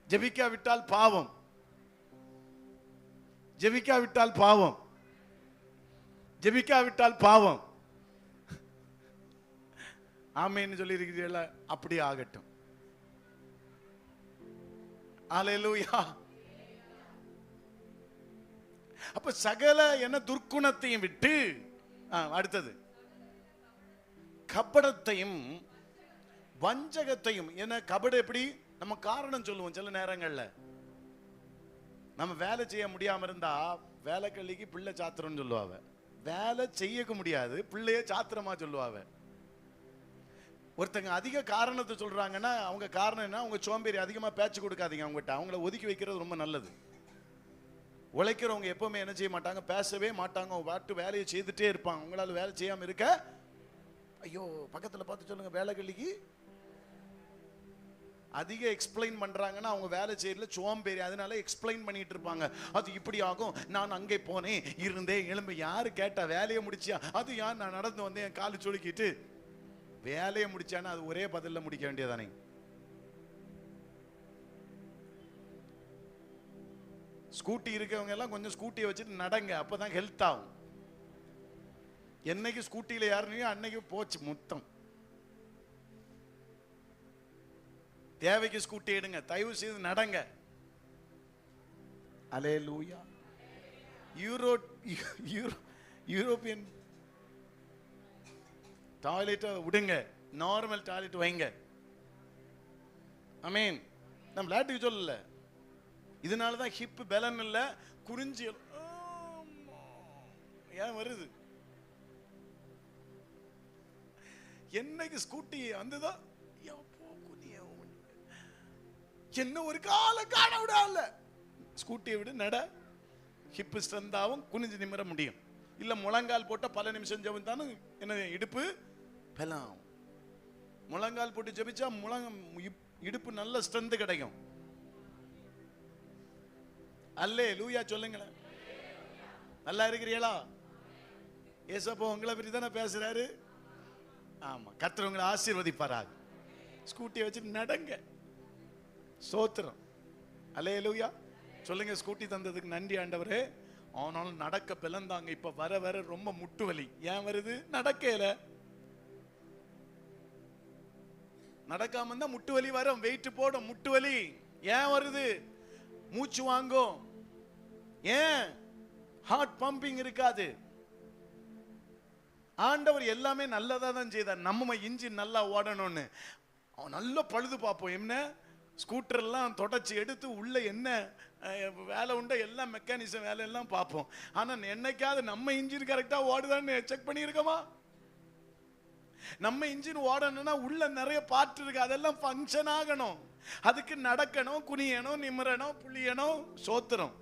ஜெபிக்காவிட்டால் பாவம், ஜெபிக்காவிட்டால் பாவம், ஜெபிக்காவிட்டால் பாவம். ஆமேன்னு சொல்லி இருக்கிறீங்களா? அப்படி ஆகட்டும். அல்லேலூயா. அப்ப சகல என்ன துர்க்குணத்தையும் விட்டு அடுத்தது கபடத்தையும் வஞ்சகத்தையும். என்ன கபடு? எப்படி நம்ம காரணம் சொல்லுவோம் சில நேரங்கள்ல. நம்ம வேலை செய்ய முடியாம இருந்தா வேலைக்கல்லிக்கு பிள்ளை சாத்திரம்னு சொல்லுவாங்க. வேலை செய்ய முடியாது, பிள்ளைய சாத்திரமா சொல்லுவாங்க. ஒருத்தங்க அதிக காரணத்தை சொல்றாங்கன்னா அவங்க காரணம் என்ன? அவங்க சோம்பேறி. அதிகமா பேச்சு கொடுக்காதீங்க அவங்ககிட்ட. அவங்கள ஒதுக்கி வைக்கிறது ரொம்ப நல்லது. உழைக்கிறவங்க எப்பவுமே என்ன செய்ய மாட்டாங்க? பேசவே மாட்டாங்க. அவங்க பாட்டு வேலையை செய்துட்டே இருப்பாங்க. உங்களால வேலை செய்யாம இருக்க, ஐயோ பக்கத்துல பார்த்து சொல்லுங்க, வேலைகளுக்கு அதிக எக்ஸ்பிளைன் பண்றாங்கன்னா அவங்க வேலை செய்யல, சோம்பேறி. அதனால எக்ஸ்பிளைன் பண்ணிட்டு இருப்பாங்க. அது இப்படி ஆகும், நான் அங்கே போனேன், இருந்தேன், எழும்பு. யாரு கேட்டா? வேலையை முடிச்சியா? அது யார்? நான் நடந்து வந்தேன், என் காலு சொலுக்கிட்டு. வேலையை முடிச்சானா அது ஒரே பதில முடிக்க வேண்டியதானே? ஸ்கூட்டி இருக்கவங்க எல்லாம் கொஞ்சம் ஸ்கூட்டியை வச்சுட்டு நடங்க, அப்பதான் ஹெல்த் ஆகும். என்னைக்கு ஸ்கூட்டியில யாருனையும் அன்னைக்கு போச்சு முத்தம். தேவைக்கு ஸ்கூட்டி எடுங்க, தயவு செய்து நடங்க. அல்லேலூயா. யூரோப்பியன் டாய்லெட் விடுங்க, நார்மல் டாய்லெட் வைங்க. ஆமென். நம்ம லாட்டுக்கு சொல்லல. இதனாலதான் ஹிப் பலன் இல்ல, குறிஞ்சி ஏன் வருது? என்னைக்கு ஸ்கூட்டி வந்துதான் என்ன ஒரு கால காண விடால. ஸ்கூட்டியை விடு, நட. ஹிப் ஸ்ட்ரென்த் குனிஞ்சு நிமிர முடியும். இல்ல முழங்கால் போட்ட பல நிமிஷம் ஜெபித்தாலும் என்ன இடுப்பு பலம். முழங்கால் போட்டு ஜெபிச்சா இடுப்பு நல்ல ஸ்ட்ரென்த் கிடைக்கும். அல்லேலூயா சொல்லுங்களேன். நல்லா இருக்கிறீங்களா? ஏசப்பா உங்களை பற்றி தானே பேசுறாரு. ஆமா, கர்த்தர் உங்களை ஆசீர்வதிப்பாராக. ஸ்கூட்டியை வச்சு நடங்க. சோத்திரம். அல்லேலூயா சொல்லுங்க. ஸ்கூட்டி தந்ததுக்கு நன்றி ஆண்டவரே. ஆனாலும் நடக்க பிளந்தாங்க. இப்ப வர வர ரொம்ப முட்டு வலி. ஏன் வருது? நடக்கல. நடக்காம இருந்தா முட்டு வலி வரும். வெயிட் போடும், முட்டு வலி. ஏன் வருது? மூச்சு வாங்கும். ஏன்? ஹார்ட் பம்பிங் இருக்காது. ஆண்டவர் எல்லாமே நல்லதா தான் செய்தார். நம்ம இன்ஜின் நல்லா ஓடணும்னு அவன் நல்ல பழுது பார்ப்போம். என்ன ஸ்கூட்டர் எல்லாம் தொடச்சி எடுத்து உள்ள என்ன வேலை உண்டோ எல்லாம் மெக்கானிசம் வேலை எல்லாம் பார்ப்போம். ஆனா என்னைக்காவது நம்ம இன்ஜின் கரெக்டா ஓடுதான்னு செக் பண்ணி இருக்கோமா? நம்ம இன்ஜின் ஓடணும்னா உள்ள நிறைய பார்ட் இருக்கு, அதெல்லாம் ஃபங்க்ஷன் ஆகணும். அதுக்கு நடக்கணும், குனியணும், நிமிரணும், புளியணும். சோத்திரம்.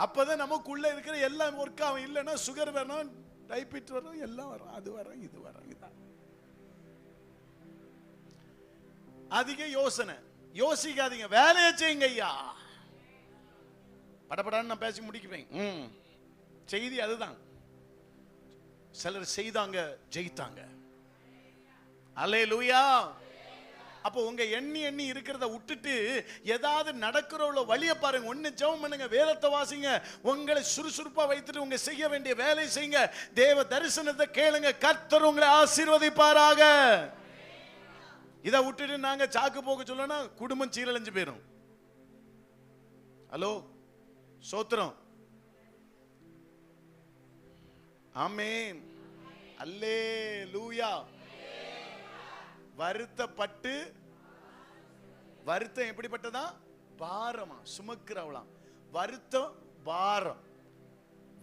அப்பதான் நமக்குள்ள இருக்கிற எல்லாம் ஒர்க் ஆகும். இல்லைன்னா சுகர் வேணும், டைபிட் வரும், எல்லாம் வரும், அது வரும், இது வரும். இதான் அதிக யோசனை. யோசிக்காதீங்க, வேலையை செய்யுங்க ஐயா. படப்படான்னு நான் பேசி முடிக்குவேன். செய்தி அதுதான். சிலர் செய்தாங்க, ஜெயித்தாங்க. அல்லேலூயா. அப்போ உங்க எண்ணி எண்ணி இருக்கிறத விட்டுட்டு ஏதாவது நடக்கிறவளோ வழியை பாருங்க. ஒன்னு ஜெபம் பண்ணுங்க, வேதத்தை வாசிங்க, உங்களை சுறுசுறுப்பா வைத்துட்டு உங்க செய்ய வேண்டிய வேலை செய்யுங்க, தேவ தரிசனத்தை கேளுங்க, கர்த்தர் உங்களை ஆசீர்வதிப்பாராக. இதை விட்டுட்டு நாங்க சாக்கு போக்கு சொல்லனா குடும்பம் சீரழிஞ்சு போயிரும். ஹலோ, சோத்திரம். ஆமென், அல்லேலூயா. வருத்தப்பட்டு, வருத்தம் எப்படிப்பட்டதா? பாரமா சுமக்கிறவளாம். வருத்தம் பாரம்.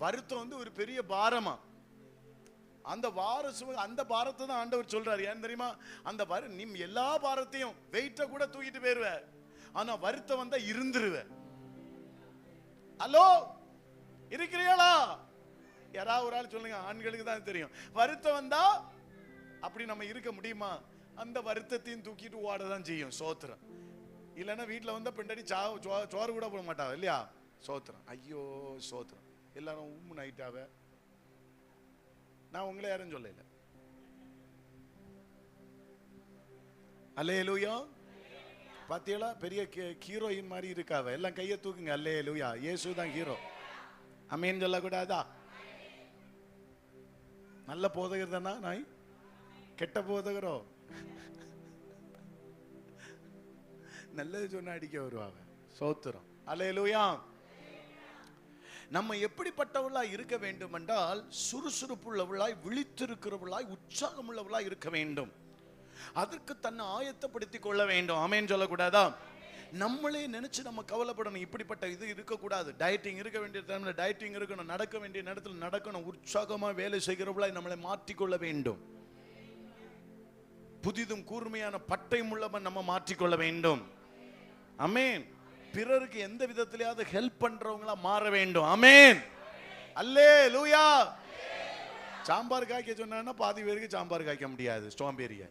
வருத்தம் வந்து ஒரு பெரிய பாரமா. அந்த அந்த பாரத்தை தான் ஆண்டவர் சொல்றாரு. ஏன் தெரியுமா? அந்த நீ எல்லா பாரத்தையும் வெயிட்ட கூட தூக்கிட்டு போயிருவ, ஆனா வருத்தம் வந்தா இருந்துருவ. ஹலோ, இருக்கிறீங்களா? யாராவது ஒரு ஆள் சொல்லுங்க. ஆண்களுக்கு தான் தெரியும். வருத்தம் வந்தா அப்படி நம்ம இருக்க முடியுமா? அந்த வருத்தத்தையும் தூக்கிட்டு ஓடதான் செய்யும். சோத்திரம். இல்லைன்னா வீட்டில் வந்தா பெண்டாடி சோறு கூட போட மாட்டாங்க இல்லையா? சோத்திரம். ஐயோ சோத்திரம். எல்லாரும் உம்முன்னு ஆயிட்டாவ. நான் உங்களை யாரும் சொல்லல. அல்லேலூயா. பாத்தீங்களா? பெரிய ஹீரோயின் மாதிரி இருக்காவ. எல்லாம் கையை தூக்குங்க. அல்லேலூயா. இயேசு தான் ஹீரோ. அமேன் சொல்லக்கூடாதா? நல்ல போதகர் தானா நாய்? கெட்ட போதகரோ? நல்லது சொன்னா அடிக்க வருவாங்க. சோத்திரம். அல்லேலூயா. நம்ம எப்படிப்பட்டவர்களா இருக்க வேண்டும் என்றால், சுறுசுறுப்புள்ளவர்களாய், விழித்திருக்கிறவர்களாய், உற்சாகம் உள்ளவர்களாய் இருக்க வேண்டும். அதற்கு தன்னை ஆயத்தப்படுத்திக் கொள்ள வேண்டும். ஆமென் சொல்லக்கூடாதா? நம்மளே நினைச்சு நம்ம கவலைப்படணும். இப்படிப்பட்ட இது இருக்கக்கூடாது. டயட்டிங் இருக்க வேண்டிய டைம்ல டயட்டிங் இருக்கணும், நடக்க வேண்டிய நேரத்தில் நடக்கணும். உற்சாகமா வேலை செய்கிறவர்களாய் நம்மளை மாற்றிக்கொள்ள வேண்டும். புதிதும் கூர்மையான பட்டயம் உள்ளவன் நம்ம மாற்றிக்கொள்ள வேண்டும். ஆமென். பிறருக்கு எந்த விதத்திலேயாவது ஹெல்ப் பண்றவங்களா மாற வேண்டும். ஆமென், அல்லேலூயா. சாம்பார் காய்க்க சொன்னா பாதி பேருக்கு சாம்பார் காய்க்க முடியாது. ஸ்ட்ராபெரிய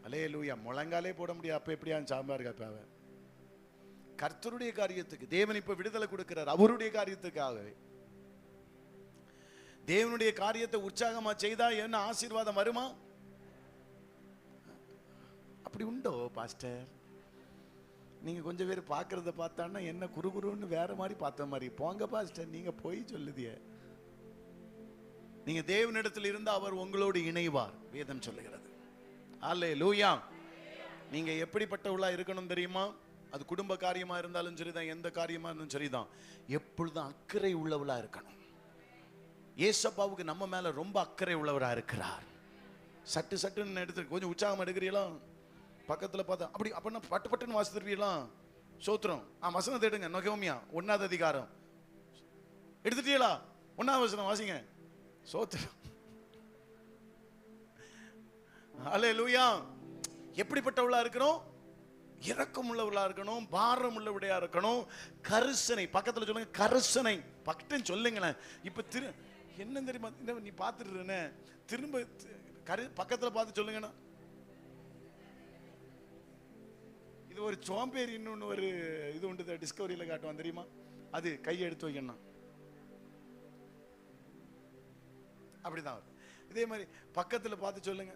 அல்லேலூயா முழங்காலே போட முடியாது. அப்ப எப்படியா சாம்பார் காய்ப்பாவ? கர்த்தருடைய காரியத்துக்கு தேவன் இப்ப விடுதலை கொடுக்கிறார். அவருடைய காரியத்துக்காகவே தேவனுடைய காரியத்தை உற்சாகமா செய்தா என்ன ஆசீர்வாதம் வருமா? அப்படி உண்டோ பாஸ்டர்? நீங்க கொஞ்சம் பேர் பாக்குறத பார்த்தான்னா என்ன குறுகுறுன்னு வேற மாதிரி பார்த்த மாதிரி. போங்க பாஸ்டர், நீங்க போய் சொல்லுதிய. நீங்க தேவனிடத்தில் இருந்தா அவர் உங்களோடு இணைவார், வேதம் சொல்லுகிறது. அல்லேலூயா. நீங்க எப்படிப்பட்டவளா இருக்கணும் தெரியுமா? அது குடும்ப காரியமா இருந்தாலும் சரிதான், எந்த காரியமா இருந்தாலும் சரிதான், எப்பொழுதும் அக்கறை உள்ளவளா இருக்கணும். ஏசப்பாவுக்கு நம்ம மேல ரொம்ப அக்கறை உள்ளவரா இருக்கிறார். சட்டு சட்டுன்னு எடுத்து கொஞ்சம் உற்சாகம் எடுக்கிறீங்களா? பக்கத்துல பார்த்தா அப்படி அப்படின்னா பட்டு பட்டுன்னு வாசித்துருவீங்களா? சோத்திரம். வசனம் தேடுங்க. நெகேமியா 1ஆம் அதிகாரம் எடுத்துட்டீங்களா? 1ஆம் வசனம் வாசிங்க. சோத்திரம். அல்லேலூயா. எப்படிப்பட்டவளா இருக்கணும்? இரக்கம் உள்ளவளா இருக்கணும், பாரம் உள்ளவளையா இருக்கணும், கரிசனை. பக்கத்துல சொல்லுங்க, கரிசனை. பக்கத்து சொல்லுங்களேன். இப்ப என்ன தெரியுமா, நீ பாத்துட்டு திரும்ப பக்கத்துல பார்த்து சொல்லுங்கண்ணா. இது ஒரு சோம்பேறி. இன்னொன்னு ஒரு இது உண்டு, டிஸ்கவரியில காட்டுவான் தெரியுமா? அது கையை எடுத்து வைக்கணும். அப்படிதான். இதே மாதிரி பக்கத்துல பார்த்து சொல்லுங்க,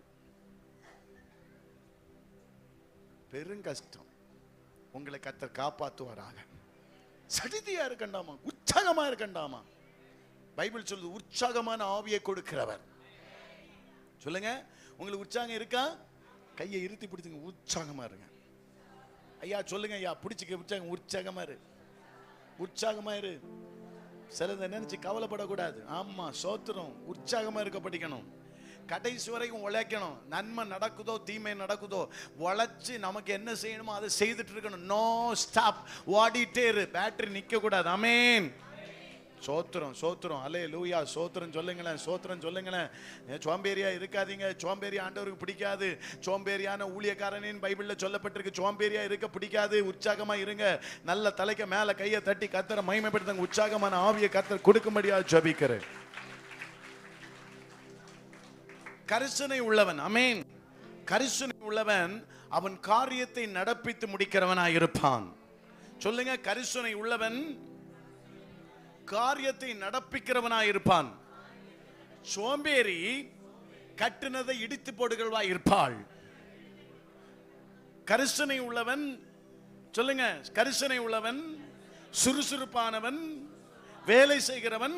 பெரும் கஷ்டம், உங்களை கர்த்தர் காப்பாற்றுவாராக. சடிதியா இருக்கண்டாமா, உற்சாகமா இருக்கண்டாமா. பைபிள் சொல்லுது உற்சாகமான ஆவியை கொடுக்கிறவர். சொல்லுங்க, உங்களுக்கு உற்சாகம் இருக்கா? கையை இருத்தி பிடிச்சுங்க, உற்சாகமா இருங்க. ஐயா சொல்லுங்க ஐயா, பிடிச்சிக்க உற்சாகம். உற்சாகமா இரு, உற்சாகமா இரு. சிலதை நினைச்சு கவலைப்படக்கூடாது. ஆமா, சோத்திரம். உற்சாகமா இருக்க படிக்கணும். கடைசி வரைக்கும் உழைக்கணும். நன்மை நடக்குதோ தீமை நடக்குதோ உழைச்சு நமக்கு என்ன செய்யணுமோ அதை செய்துட்டு இருக்கணும். நோ ஸ்டாப், ஓடிட்டே இரு. பேட்டரி நிக்க கூடாது. ஆமென் சோத்திரம் சோத்திரம், அல்லேலூயா, சோத்திரம் சொல்லுங்களேன், சோத்திரம் சொல்லுங்களேன். சோம்பேறியா இருக்காதீங்க. சோம்பேறி ஆண்டவருக்கு பிடிக்காது. சோம்பேறியான ஊழியக்காரனின் பைபிள்ல சொல்லப்பட்டிருக்கு. சோம்பேறியா இருக்க பிடிக்காது. உற்சாகமா இருங்க. நல்ல தலைக்கு மேல கையை தட்டி கர்த்தரை மகிமைப்படுத்துங்க. உற்சாகமான ஆவியை கர்த்தர் கொடுக்கும்படியா ஜெபிக்கிறேன். கரிசனை உள்ளவன், ஆமென், கரிசனை உள்ளவன் அவன் காரியத்தை நடப்பித்து முடிக்கிறவனாய் இருப்பான். சொல்லுங்க, கரிசனை உள்ளவன் காரியத்தை நடப்பிக்கிறவனாய் இருப்பான். சோம்பேறி கட்டினதை இடித்து போடுகிறவனாய் இருப்பாள். கரிசனை உள்ளவன், சொல்லுங்க, கரிசனை உள்ளவன், சுறுசுறுப்பானவன், வேலை செய்கிறவன்,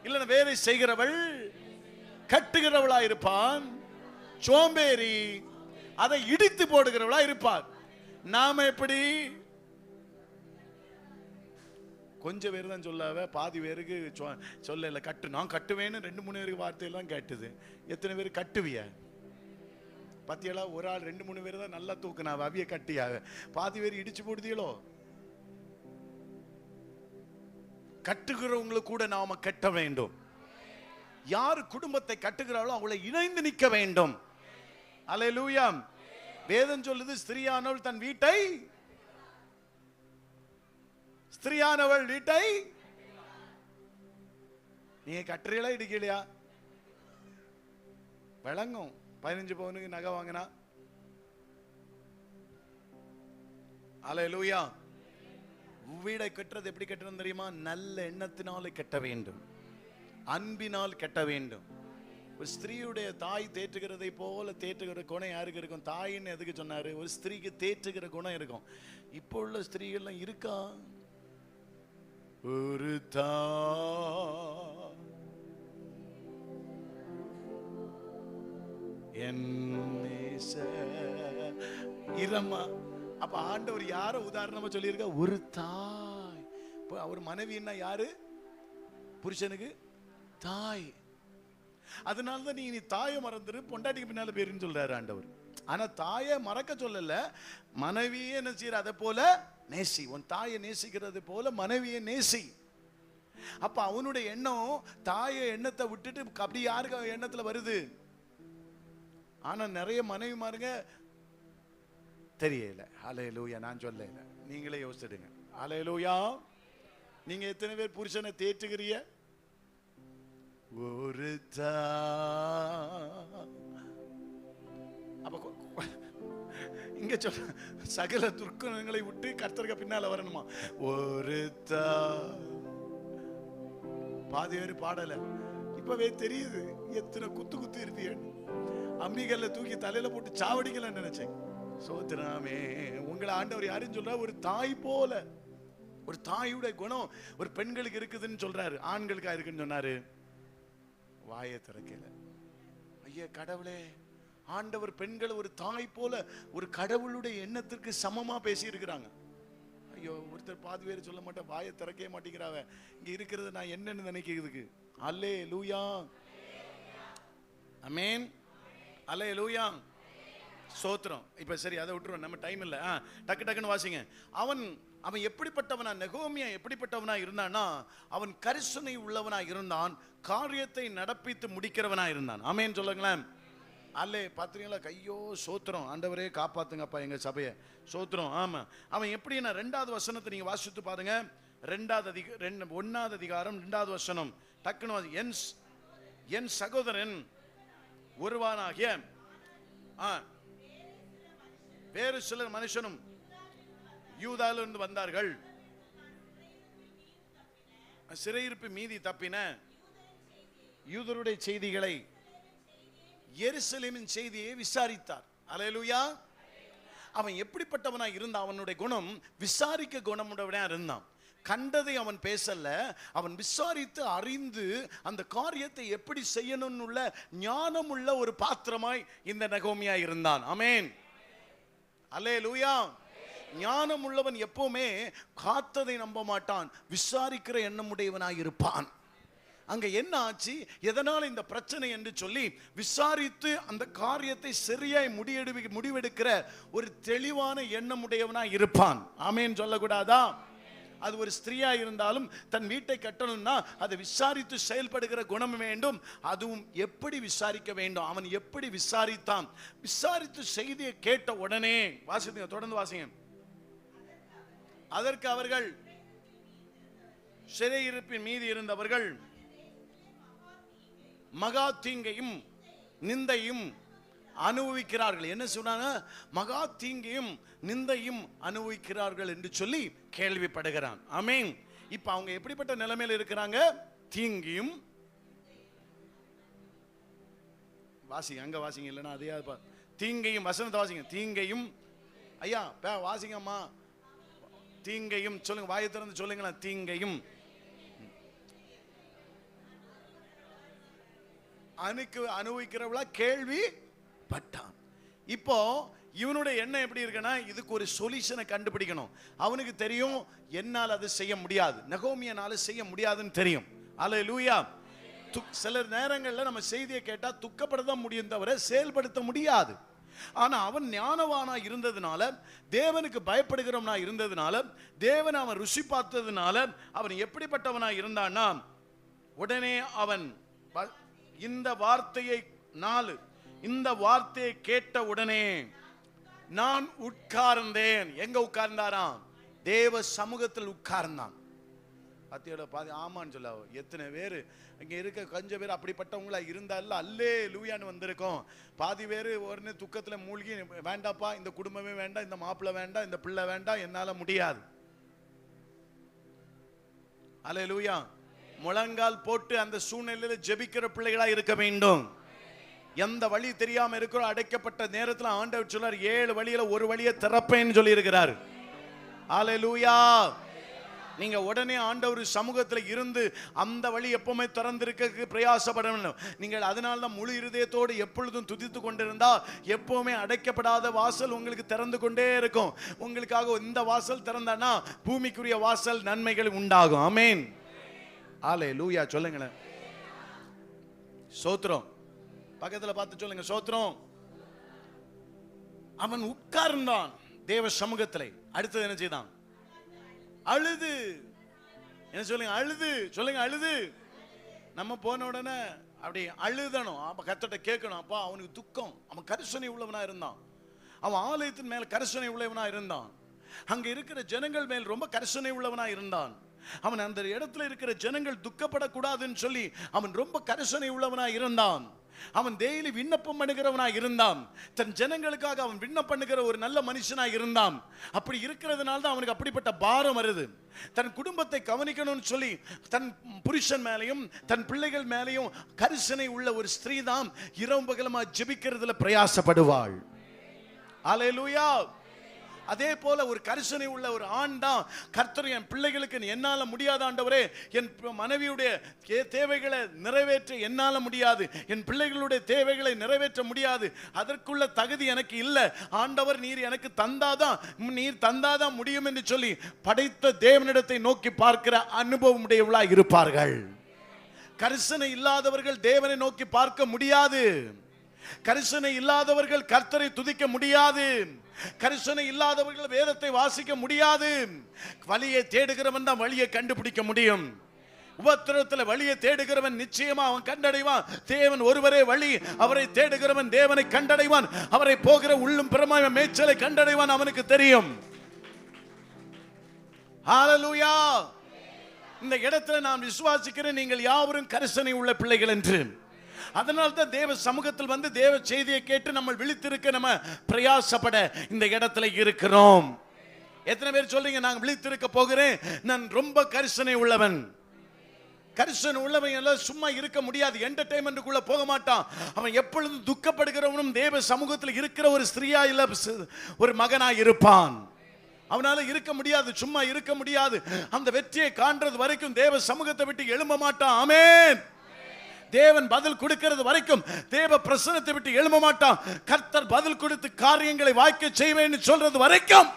இல்ல வேலை செய்கிறவள் கட்டுகிறவளா இருப்பான். சோம்பேறி அதை இடித்து போடுகிறவளா இருப்பார். நாம எப்படி? கொஞ்சம் பேர் தான் சொல்லாவ, பாதி பேருக்கு சொல்லல. நான் கட்டுவேன்னு 2-3 பேருக்கு வார்த்தையெல்லாம் கேட்டுது. எத்தனை பேர் கட்டுவிய? பத்தியெல்லாம் ஒரு ஆள் 2-3 பேர் தான் நல்லா தூக்குனாவ, அவிய கட்டியாக. பாதி பேர் இடிச்சு போடுதீங்களோ? கட்டுகிறவங்களுக்கு கூட நாம கட்ட வேண்டும். யார் குடும்பத்தை கட்டுகிறாளோ அவளை இணைந்து நிற்க வேண்டும். அல்லேலூயா. வேதம் சொல்லுது, ஸ்திரீயானவள் தன் வீட்டை, ஸ்திரீயானவள் வீட்டை. நீங்க கட்டுறீங்களா இடிக்கலையா? விளங்கும். 15 பவுனுக்கு நகை வாங்கினா. அல்லேலூயா. வீடை கட்டுறது எப்படி கட்டணும் தெரியுமா? நல்ல எண்ணத்தினாலே கட்ட வேண்டும், அன்பினால் கட்ட வேண்டும். ஒரு ஸ்திரீயுடைய தாய் தேற்றுகிறதை போல தேற்றுகிற குணம் யாருக்கு இருக்கும்? தாயின்னு எதுக்கு சொன்னாரு? ஒரு ஸ்திரீக்கு தேற்றுகிற குணம் இருக்கும். இப்போ உள்ள ஸ்திரீகள்லாம் இருக்கா? ஒரு இரம்மா. அப்ப ஆண்டவர் யார உதாரணமா சொல்லியிருக்க? ஒரு தாய். அவர் மனைவின்னா யாரு? புருஷனுக்கு தாய். அதனாலதான் நீ தாயை மறந்துரு, பொண்டாட்டிக்கு பின்னால பேருன்னு சொல்றாரு ஆண்டவர். ஆனா தாயை மறக்க சொல்லல, மனைவியே என்ன செய்யற அதை போல நேசி. உன் தாயை நேசிக்கிறது போல மனைவியை நேசி. அப்ப அவனுடைய எண்ணம் தாயை எண்ணத்தை விட்டுட்டு அப்படி யாருக்கு எண்ணத்துல வருது? ஆனா நிறைய மனைவி மாருங்க தெரியல. அல்லேலூயா. நான் சொல்லல, நீங்களே யோசிடுங்க. அல்லேலூயா. நீங்க எத்தனை பேர் புருஷனை தேற்றுகிறீங்க? ஒரு அப்ப இங்க சொல்ல, சகல துர்க்குணங்களை விட்டு கர்த்தருக்கு பின்னால வரணுமா? ஒரு பாதி பேர் பாடல. இப்பவே தெரியுது எத்தனை குத்து இருப்பீங்க. அம்பிகல்ல தூக்கி தலையில போட்டு சாவடிக்கலன்னு நினைச்சேன். சோத்திராமே. உங்களை ஆண்டவர் யாருன்னு சொல்ற? ஒரு தாய் போல. ஒரு தாயுடைய குணம் ஒரு பெண்களுக்கு இருக்குதுன்னு சொல்றாரு. ஆண்களுக்கா இருக்குன்னு சொன்னாரு? வாயை திறக்கல. ஐயா கடவுளே, ஆண்டவர் பெண்கள் ஒரு தாய் போல ஒரு கடவுளுடைய எண்ணத்திற்கு சமமா பேசி இருக்கிறாங்க. ஐயோ, ஒருத்தர் பாதி பேர் சொல்ல மாட்டேன், வாயை திறக்கவே மாட்டேங்கிறாவ. இங்க இருக்கிறது நான் என்னன்னு நினைக்கிறதுக்கு. அல்லேலூயா, ஆமென், அல்லேலூயா, ஸ்தோத்திரம். இப்ப சரி, அதை விட்டுருவோம், நம்ம டைம் இல்ல. டக்கு டக்குன்னு வாசிங்க. அவன் எப்படிப்பட்டவனா? நெகோமியா எப்படிப்பட்டவனா இருந்தான்னா, அவன் கரிசனை உள்ளவனா இருந்தான், காரியத்தை நடப்பித்து முடிக்கிறவனா இருந்தான். ஆமென் சொல்லுங்களேன். அல்லே பாத்தீங்களா? கையோ சோத்திரம். ஆண்டவரே காப்பாத்துங்கப்பா எங்க சபையை. சோத்திரம். ஆமா, அவன் எப்படின்னா, 2வது வசனத்தை நீங்க வாசித்து பாருங்க. 1வது அதிகாரம் 2வது வசனம். டக்குன்னு என் சகோதரன் ஒருவனாகிய வேறு சிலர் மனுஷனும் யூதாவிலிருந்து வந்தார்கள். சிறையிருப்பு மீதி தப்பின யூதருடைய செய்திகளை, எருசலேமின் செய்தியை விசாரித்தார். அல்லேலூயா. அவன் எப்படிப்பட்டவனா இருந்தான்? அவனுடைய குணம் விசாரிக்க குணமுடையவனா இருந்தான். கண்டதை அவன் பேசல, அவன் விசாரித்து அறிந்து அந்த காரியத்தை எப்படி செய்யணும்னு ஞானம் உள்ள ஒரு பாத்திரமாய் இந்த நெகோமியா இருந்தான். ஆமென், அல்லேலூயா. ஞானம் உள்ளவன் எப்பவுமே காத்ததை நம்ப மாட்டான், விசாரிக்கிற எண்ணமுடையவனாய் இருப்பான். அங்க என்ன ஆச்சு, எதனால இந்த பிரச்சனை என்று சொல்லி விசாரித்து அந்த காரியத்தை சரியாய் முடிவெடுக்கிற ஒரு தெளிவான எண்ணமுடையவனாய் இருப்பான். ஆமென் சொல்லக்கூடாதா? அது ஒரு ஸ்திரீயா இருந்தாலும் தன் வீட்டை கட்டணும்னா அதை விசாரித்து செயல்படுகிற குணம் வேண்டும். அதுவும் எப்படி விசாரிக்க வேண்டும், அவன் எப்படி விசாரித்தான், விசாரித்து செய்தியை கேட்ட உடனே வாசிங்க, தொடர்ந்து வாசிங்க. அதற்கு அவர்கள் சிறையிருப்பின் மீது இருந்தவர்கள் மகா தீங்கையும் நிந்தையும் அனுபவிக்கிறார்கள். என்ன சொன்னாங்க? மகா தீங்கையும் நிந்தையும் அனுபவிக்கிறார்கள் என்று சொல்லி கேள்விப்படுகிறான். ஆமென். இப்ப அவங்க எப்படிப்பட்ட நிலைமையில இருக்கிறாங்க? தீங்கையும் வாசிங்க, அங்க வாசிங்க, இல்லைன்னா அதே தீங்கையும் வசனத்தை வாசிங்க. தீங்கையும் ஐயா வாசிங்கம்மா. தீங்கையும் சொல்லுங்க, வாயை திறந்து சொல்லுங்களா. தீங்கையும் அனுபவிக்கிறவளா கேள்விப்பட்டான். இப்போ இவனுடைய எண்ணம் எப்படி இருக்குன்னா, இதுக்கு ஒரு சொல்யூஷனை கண்டுபிடிக்கணும். அவனுக்கு தெரியும் என்னால் அது செய்ய முடியாது, நகோமியனால செய்ய முடியாதுன்னு தெரியும். அல்லேலூயா. சில நேரங்களில் நம்ம செய்தியை கேட்டா துக்கப்பட முடியும் தவிர செயல்படுத்த முடியாது. ஆனா அவன் ஞானவானா இருந்ததுனால, தேவனுக்கு பயப்படுகிறவனா இருந்ததுனால, தேவனை அவன் ருசி பார்த்ததுனால அவன் எப்படிப்பட்டவனா இருந்தான்னா, உடனே அவன் இந்த வார்த்தையை இந்த வார்த்தையை கேட்ட உடனே நான் உட்கார்ந்தேன். எங்க உட்கார்ந்தாராம்? தேவ சமூகத்தில் உட்கார்ந்தான். பத்தியோட பாதி ஆமான்னு சொல்ல. எத்தனை பேர் இங்க இருக்க கொஞ்சம் பேர் அப்படிப்பட்டவங்களா இருந்தால அல்லே லூயான்னு வந்திருக்கோம். பாதி பேர் ஒரு துக்கத்துல மூழ்கி, வேண்டாப்பா, இந்த குடும்பமே வேண்டாம், இந்த மாப்பிள்ளை வேண்டாம், இந்த பிள்ளை வேண்டாம், என்னால முடியாது. அல்லே லூயா. முழங்கால் போட்டு அந்த சூழ்நிலையில ஜெபிக்கிற பிள்ளைகளா இருக்க வேண்டும். எந்த வழி தெரியாம இருக்கிறோம், அடைக்கப்பட்ட நேரத்தில் ஆண்டவர் சொன்னார், 7 வழியில ஒரு வழியை திறப்பேன்னு சொல்லி இருக்கிறார். அல்லேலூயா. நீங்க உடனே ஆண்டவர் சமூகத்தில் இருந்து அந்த வழி எப்பவுமே திறந்திருக்க பிரயாசப்பட வேண்டும். நீங்கள் அதனால தான் முழு இருதயத்தோடு எப்பொழுதும் துதித்து கொண்டிருந்தா எப்பவுமே அடைக்கப்படாத வாசல் உங்களுக்கு திறந்து கொண்டே இருக்கும். உங்களுக்காக இந்த வாசல் திறந்தானா பூமிக்குரிய வாசல் நன்மைகள் உண்டாகும். ஆமென். அல்லேலூயா. சொல்லுங்களேன். சோத்ரம். பக்கத்துல பார்த்து சொல்லுங்க, சோத்ரம். அவன் உட்கார்ந்தான் தேவ சமூகத்திலே. அடுத்தது என்ன செய்தான்? அழுது. என்ன சொல்லுங்க? அழுது. சொல்லுங்க, அழுது. நம்ம போன உடனே அப்படி அழுதணும். அப்ப கர்த்தர்ட்ட கேட்கணும். அப்பா, அவனுக்கு துக்கம். அவன் கரிசனை உள்ளவனா இருந்தான். அவன் ஆலயத்தின் மேல் கரிசனை உள்ளவனா இருந்தான். அங்க இருக்கிற ஜனங்கள் மேல் ரொம்ப கரிசனை உள்ளவனா இருந்தான். அவன் அந்த இடத்துல இருக்கிற ஜனங்கள் துக்கப்படக்கூடாதுன்னு சொல்லி அவன் ரொம்ப கரிசனை உள்ளவனா இருந்தான். அவன் டெய்லி விண்ணப்பம் பண்ணுகிறவனா இருந்தான். தன் ஜனங்களுக்காக அவன் விண்ணப்பம் பண்ணுகிற ஒரு நல்ல மனுஷனா இருந்தான். அப்படி இருக்கிறதுனால தான் அவனுக்கு அப்படிப்பட்ட பாரம் வருது. தன் குடும்பத்தை கவனிக்கணும்னு சொல்லி தன் புருஷன் மேலையும் தன் பிள்ளைகள் மேலையும் கரிசனை உள்ள ஒரு ஸ்திரீ தான் இரவு பகலமா ஜெபிக்கிறதுல பிரயாசப்படுவாள். அல்லேலூயா. அதே போல ஒரு கரிசனை உள்ள ஒரு ஆண் தான், கர்த்தர் என் பிள்ளைகளுக்கு என்னால முடியாத ஆண்டவரே, என் மனைவியுடைய தேவைகளை நிறைவேற்ற என்னால முடியாது, என் பிள்ளைகளுடைய தேவைகளை நிறைவேற்ற முடியாது, அதற்குள்ள தகுதி எனக்கு இல்லை ஆண்டவர், நீர் எனக்கு தந்தாதான் முடியும் என்று சொல்லி படைத்த தேவனிடத்தை நோக்கி பார்க்கிற அனுபவம் உடையவளா இருப்பார்கள். கரிசனை இல்லாதவர்கள் தேவனை நோக்கி பார்க்க முடியாது. கரிசனை இல்லாதவர்கள் கர்த்தரை துதிக்க முடியாது. கரிசனை இல்லாதவர்கள் வேதத்தை வாசிக்க முடியாது. வழியை தேடுகிறவன் தான் வழியை கண்டுபிடிக்க முடியும். உபத்திரத்தில் வழியை தேடுகிறவன் நிச்சயமா அவன் கண்டடைவான். தேவன் ஒருவரே வழி. அவரை தேடுகிறவன் தேவனை கண்டடைவான். அவரை போகிற உள்ளும் பிரமாய மேய்ச்சலை கண்டடைவான். அவனுக்கு தெரியும். ஹல்லேலூயா. இந்த இடத்துல நான் விசுவாசிக்கிறேன், நீங்கள் யாவரும் கரிசனை உள்ள பிள்ளைகள் என்று. அதனால தான் தேவ சமூகத்தில் வந்து தேவ செய்தியை கேட்டு நம்ம விழித்திருக்க நம்ம பிரயாசப்பட இந்த இடத்துல இருக்கிறோம். எத்தனை பேர் சொல்றீங்க, நான் விழித்திருக்க போகிறேன், நான் ரொம்ப கரிசனை உள்ளவன்? கரிசனை உள்ளவன் எல்லாம் சும்மா இருக்க முடியாது. என்டர்டைன்மெண்ட்டுக்குள்ள போக மாட்டான். அவன் எப்பொழுதும் துக்கப்படுகிறவனும் தேவ சமூகத்தில் இருக்கிற ஒரு ஸ்திரீயா இல்ல ஒரு மகனா இருப்பான். அவனால இருக்க முடியாது, சும்மா இருக்க முடியாது. அந்த வெற்றியை காண்றது வரைக்கும் தேவ சமூகத்தை விட்டு எழும்ப மாட்டான். ஆமென். தேவன் பதில் கொடுக்கிறது வரைக்கும் தேவ பிரசன்னத்தை விட்டு எழும்ப மாட்டான். கர்த்தர் பதில் கொடுத்து காரியங்களை வாய்க்க செய்வேன்னு சொல்றது வரைக்கும்.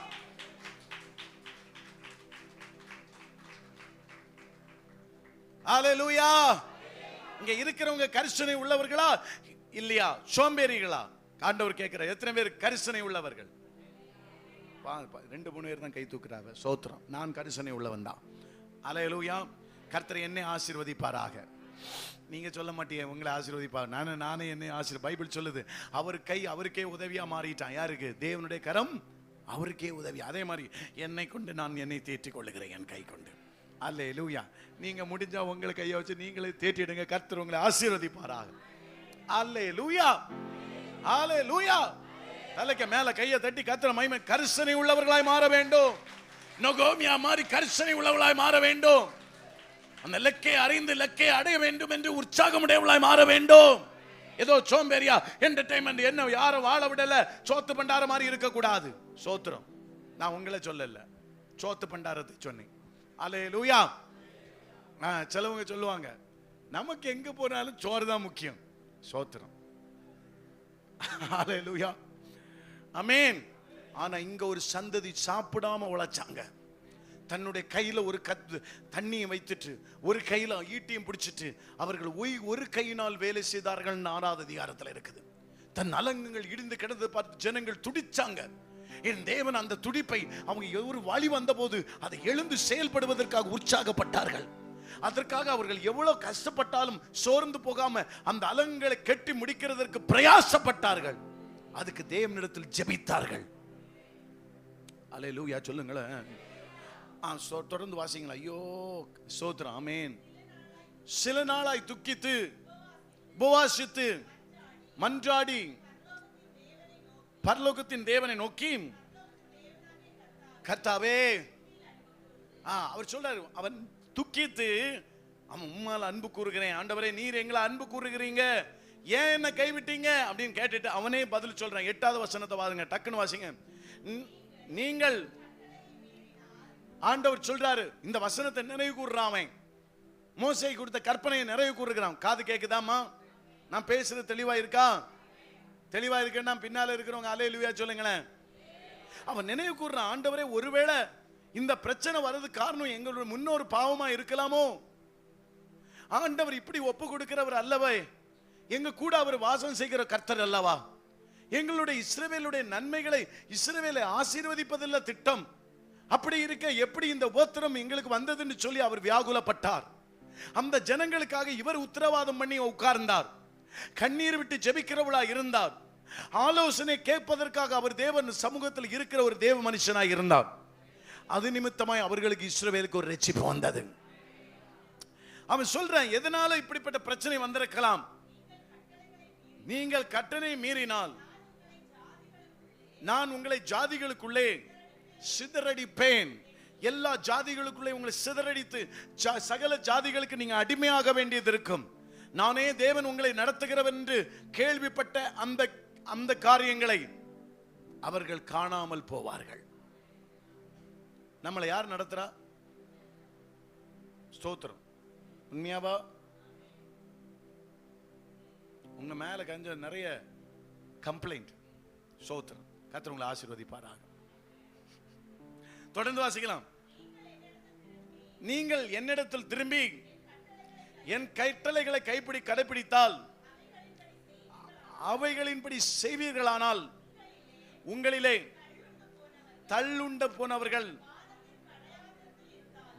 ஹல்லேலூயா. இங்க இருக்கிறவங்க கரிசனை உள்ளவர்களா இல்லையா, சோம்பேறிகளா? ஆண்டவர் கேட்கிற எத்தனை பேர் கரிசனை உள்ளவர்கள்? 2-3 பேர் தான் கை தூக்குறாங்க. சோத்திரம். நான் கரிசனை உள்ளவன் தான். அல்லேலூயா. கர்த்தர் என்னை ஆசீர்வதிப்பாராக. நீங்க சொல்ல மாட்டீங்க உங்களை ஆசீர்வதிப்பார். நானே என்னை பைபிள் சொல்லுது, அவர் கை அவருக்கே உதவியா மாறிட்டான். யாருக்கு? தேவனுடைய கரம் அவருக்கே உதவி. அதே மாதிரி என்னை கொண்டு நான் என்னை தேற்றிக் கொள்ளுகிறேன், என் கை கொண்டு. அல்லேலூயா. நீங்க முடிஞ்சா உங்களை கையை வச்சு நீங்களே தேற்றிடுங்க. கர்த்தர் உங்களை ஆசீர்வதிப்பாராக. அல்லேலூயா. அல்லேலூயா. தலைக்கு மேல கையை தட்டி கர்த்தர் மகிமை. கரிசனை உள்ளவர்களாய் மாற வேண்டும். நகோமியா மாதிரி கரிசனை உள்ளவர்களாய் மாற வேண்டும். அந்த லக்கை அறிந்து லக்கை அடைய வேண்டும் என்று உற்சாகமுடையவளாய் மாற வேண்டும். ஏதோ சோம்பேறியா என்டர்டைன்மெண்ட் என்ன யாரும் வாழ விடல சோத்து பண்டார மாதிரி இருக்க கூடாது. சோத்திரம். நான் உங்களை சொல்லல, சோத்து பண்டாரத்தை சொன்னேன். அல்லேலூயா. சிலவங்க சொல்லுவாங்க நமக்கு எங்க போனாலும் சோறு தான் முக்கியம். சோத்திரம். அல்லேலூயா. ஆமென். ஆனா இங்க ஒரு சந்ததி சாப்பிடாம உழைச்சாங்க. தன்னுடைய கையில ஒரு தண்ணியை வைத்துட்டு ஒரு கையில ஈட்டியும் பிடிச்சிட்டு அவர்கள் ஒரு கையினால் வேலை செய்தார்கள். 4வது அதிகாரத்தில் இருக்குது. தன் அலங்கங்கள் இடிந்து கிடந்து பார்த்து ஜனங்கள் துடிச்சாங்க. என் தேவன் அந்த துடிப்பை அவங்க ஒரு வழி வந்த போது அதை எழுந்து செயல்படுவதற்காக உற்சாகப்பட்டார்கள். அதற்காக அவர்கள் எவ்வளவு கஷ்டப்பட்டாலும் சோர்ந்து போகாம அந்த அலங்கங்களை கட்டி முடிக்கிறதற்கு பிரயாசப்பட்டார்கள். அதுக்கு தேவனிடத்தில் ஜெபித்தார்கள். அல்லேலூயா. சொல்லுங்களேன். தொடர்ந்து வாசிங்களா. ஐயோ சோத்திரம். ஆமென். சில நாளாய் துக்கித்து உபவாசித்து மன்றாடி பரலோகத்தின் தேவனை நோக்கி, கர்த்தாவே, அவர் சொல்றாரு, அவன் துக்கித்து அவன் உம்மால அன்பு கூறுகிறேன். ஆண்டவரே, நீர் எங்களை அன்பு கூறுகிறீங்க, ஏன் என்ன கைவிட்டீங்க அப்படின்னு கேட்டுட்டு அவனே பதில் சொல்றான். 8வது வசனத்தை வாருங்க, டக்குன்னு வாசிங்க. நீங்கள் ஆண்டவர் சொல்றாரு, இந்த வசனத்தை நினைவு கூறுறான். மோசே கொடுத்த கற்பனையை நிறைவு கூறுகிறான். காது கேக்குதாமா? நான் பேசுறது தெளிவா இருக்கா? தெளிவா இருக்குன்னா பின்னால இருக்கிறவங்க அல்லேலூயா சொல்லுங்களேன். அவன் நினைவு கூறுறான், ஆண்டவரே, ஒருவேளை இந்த பிரச்சனை வர்றது காரணம் எங்களுடைய முன்னோர் பாவமா இருக்கலாமோ? ஆண்டவர் இப்படி ஒப்பு கொடுக்கிறவர் அல்லவே, எங்க கூட அவர் வாசம் செய்கிற கர்த்தர் அல்லவா? எங்களுடைய இஸ்ரவேலுடைய நன்மைகளை இஸ்ரவேலை ஆசீர்வதிப்பதில்லை திட்டம். அப்படி இருக்க எப்படி இந்த உபத்திரம் எங்களுக்கு வந்ததுன்னு சொல்லி அவர் வியாகுலப்பட்டார். அந்த ஜனங்களுக்காக இவர் உத்தரவாதம் பண்ணி உட்கார்ந்தார். கண்ணீர் விட்டு ஜெபிக்கிறவளா இருந்தார். ஆலோசனை கேட்பதற்காக அவர் தேவன் சமூகத்தில் இருக்கிற ஒரு தேவ மனுஷனாய் இருந்தார். அது நிமித்தமாய் அவர்களுக்கு இஸ்ரவேலுக்கு ஒரு ரட்சிப்பு வந்தது. அவன் சொல்றான், எதனால இப்படிப்பட்ட பிரச்சனை வந்திருக்கலாம்? நீங்கள் கட்டளை மீறினால் நான் உங்களை ஜாதிகளுக்குள்ளே சிதறடிப்பேன். எல்லா ஜாதிகளுக்குள்ளே உங்களை சிதறடித்து சகல ஜாதிகளுக்கு நீங்க அடிமையாக வேண்டியது இருக்கும். நானே தேவன் உங்களை நடத்துகிறவன் என்று கேள்விப்பட்ட அந்த காரியங்களை அவர்கள் காணாமல் போவார்கள். நம்மளை யார் நடத்துறா? ஸ்தோத்திரம். உண்மையாவா? உங்க மேல கொஞ்சம் நிறைய கம்ப்ளைண்ட். ஸ்தோத்திரம். கர்த்தர் உங்களை ஆசீர்வதிப்பாராக. தொடர்ந்து வாசிக்கலாம். நீங்கள் என்னிடத்தில் திரும்பி என் கட்டளைகளை கைப்பிடி கடைபிடித்தால் அவைகளின்படி செய்வீர்களானால் உங்களிலே தள்ளுண்ட போனவர்கள்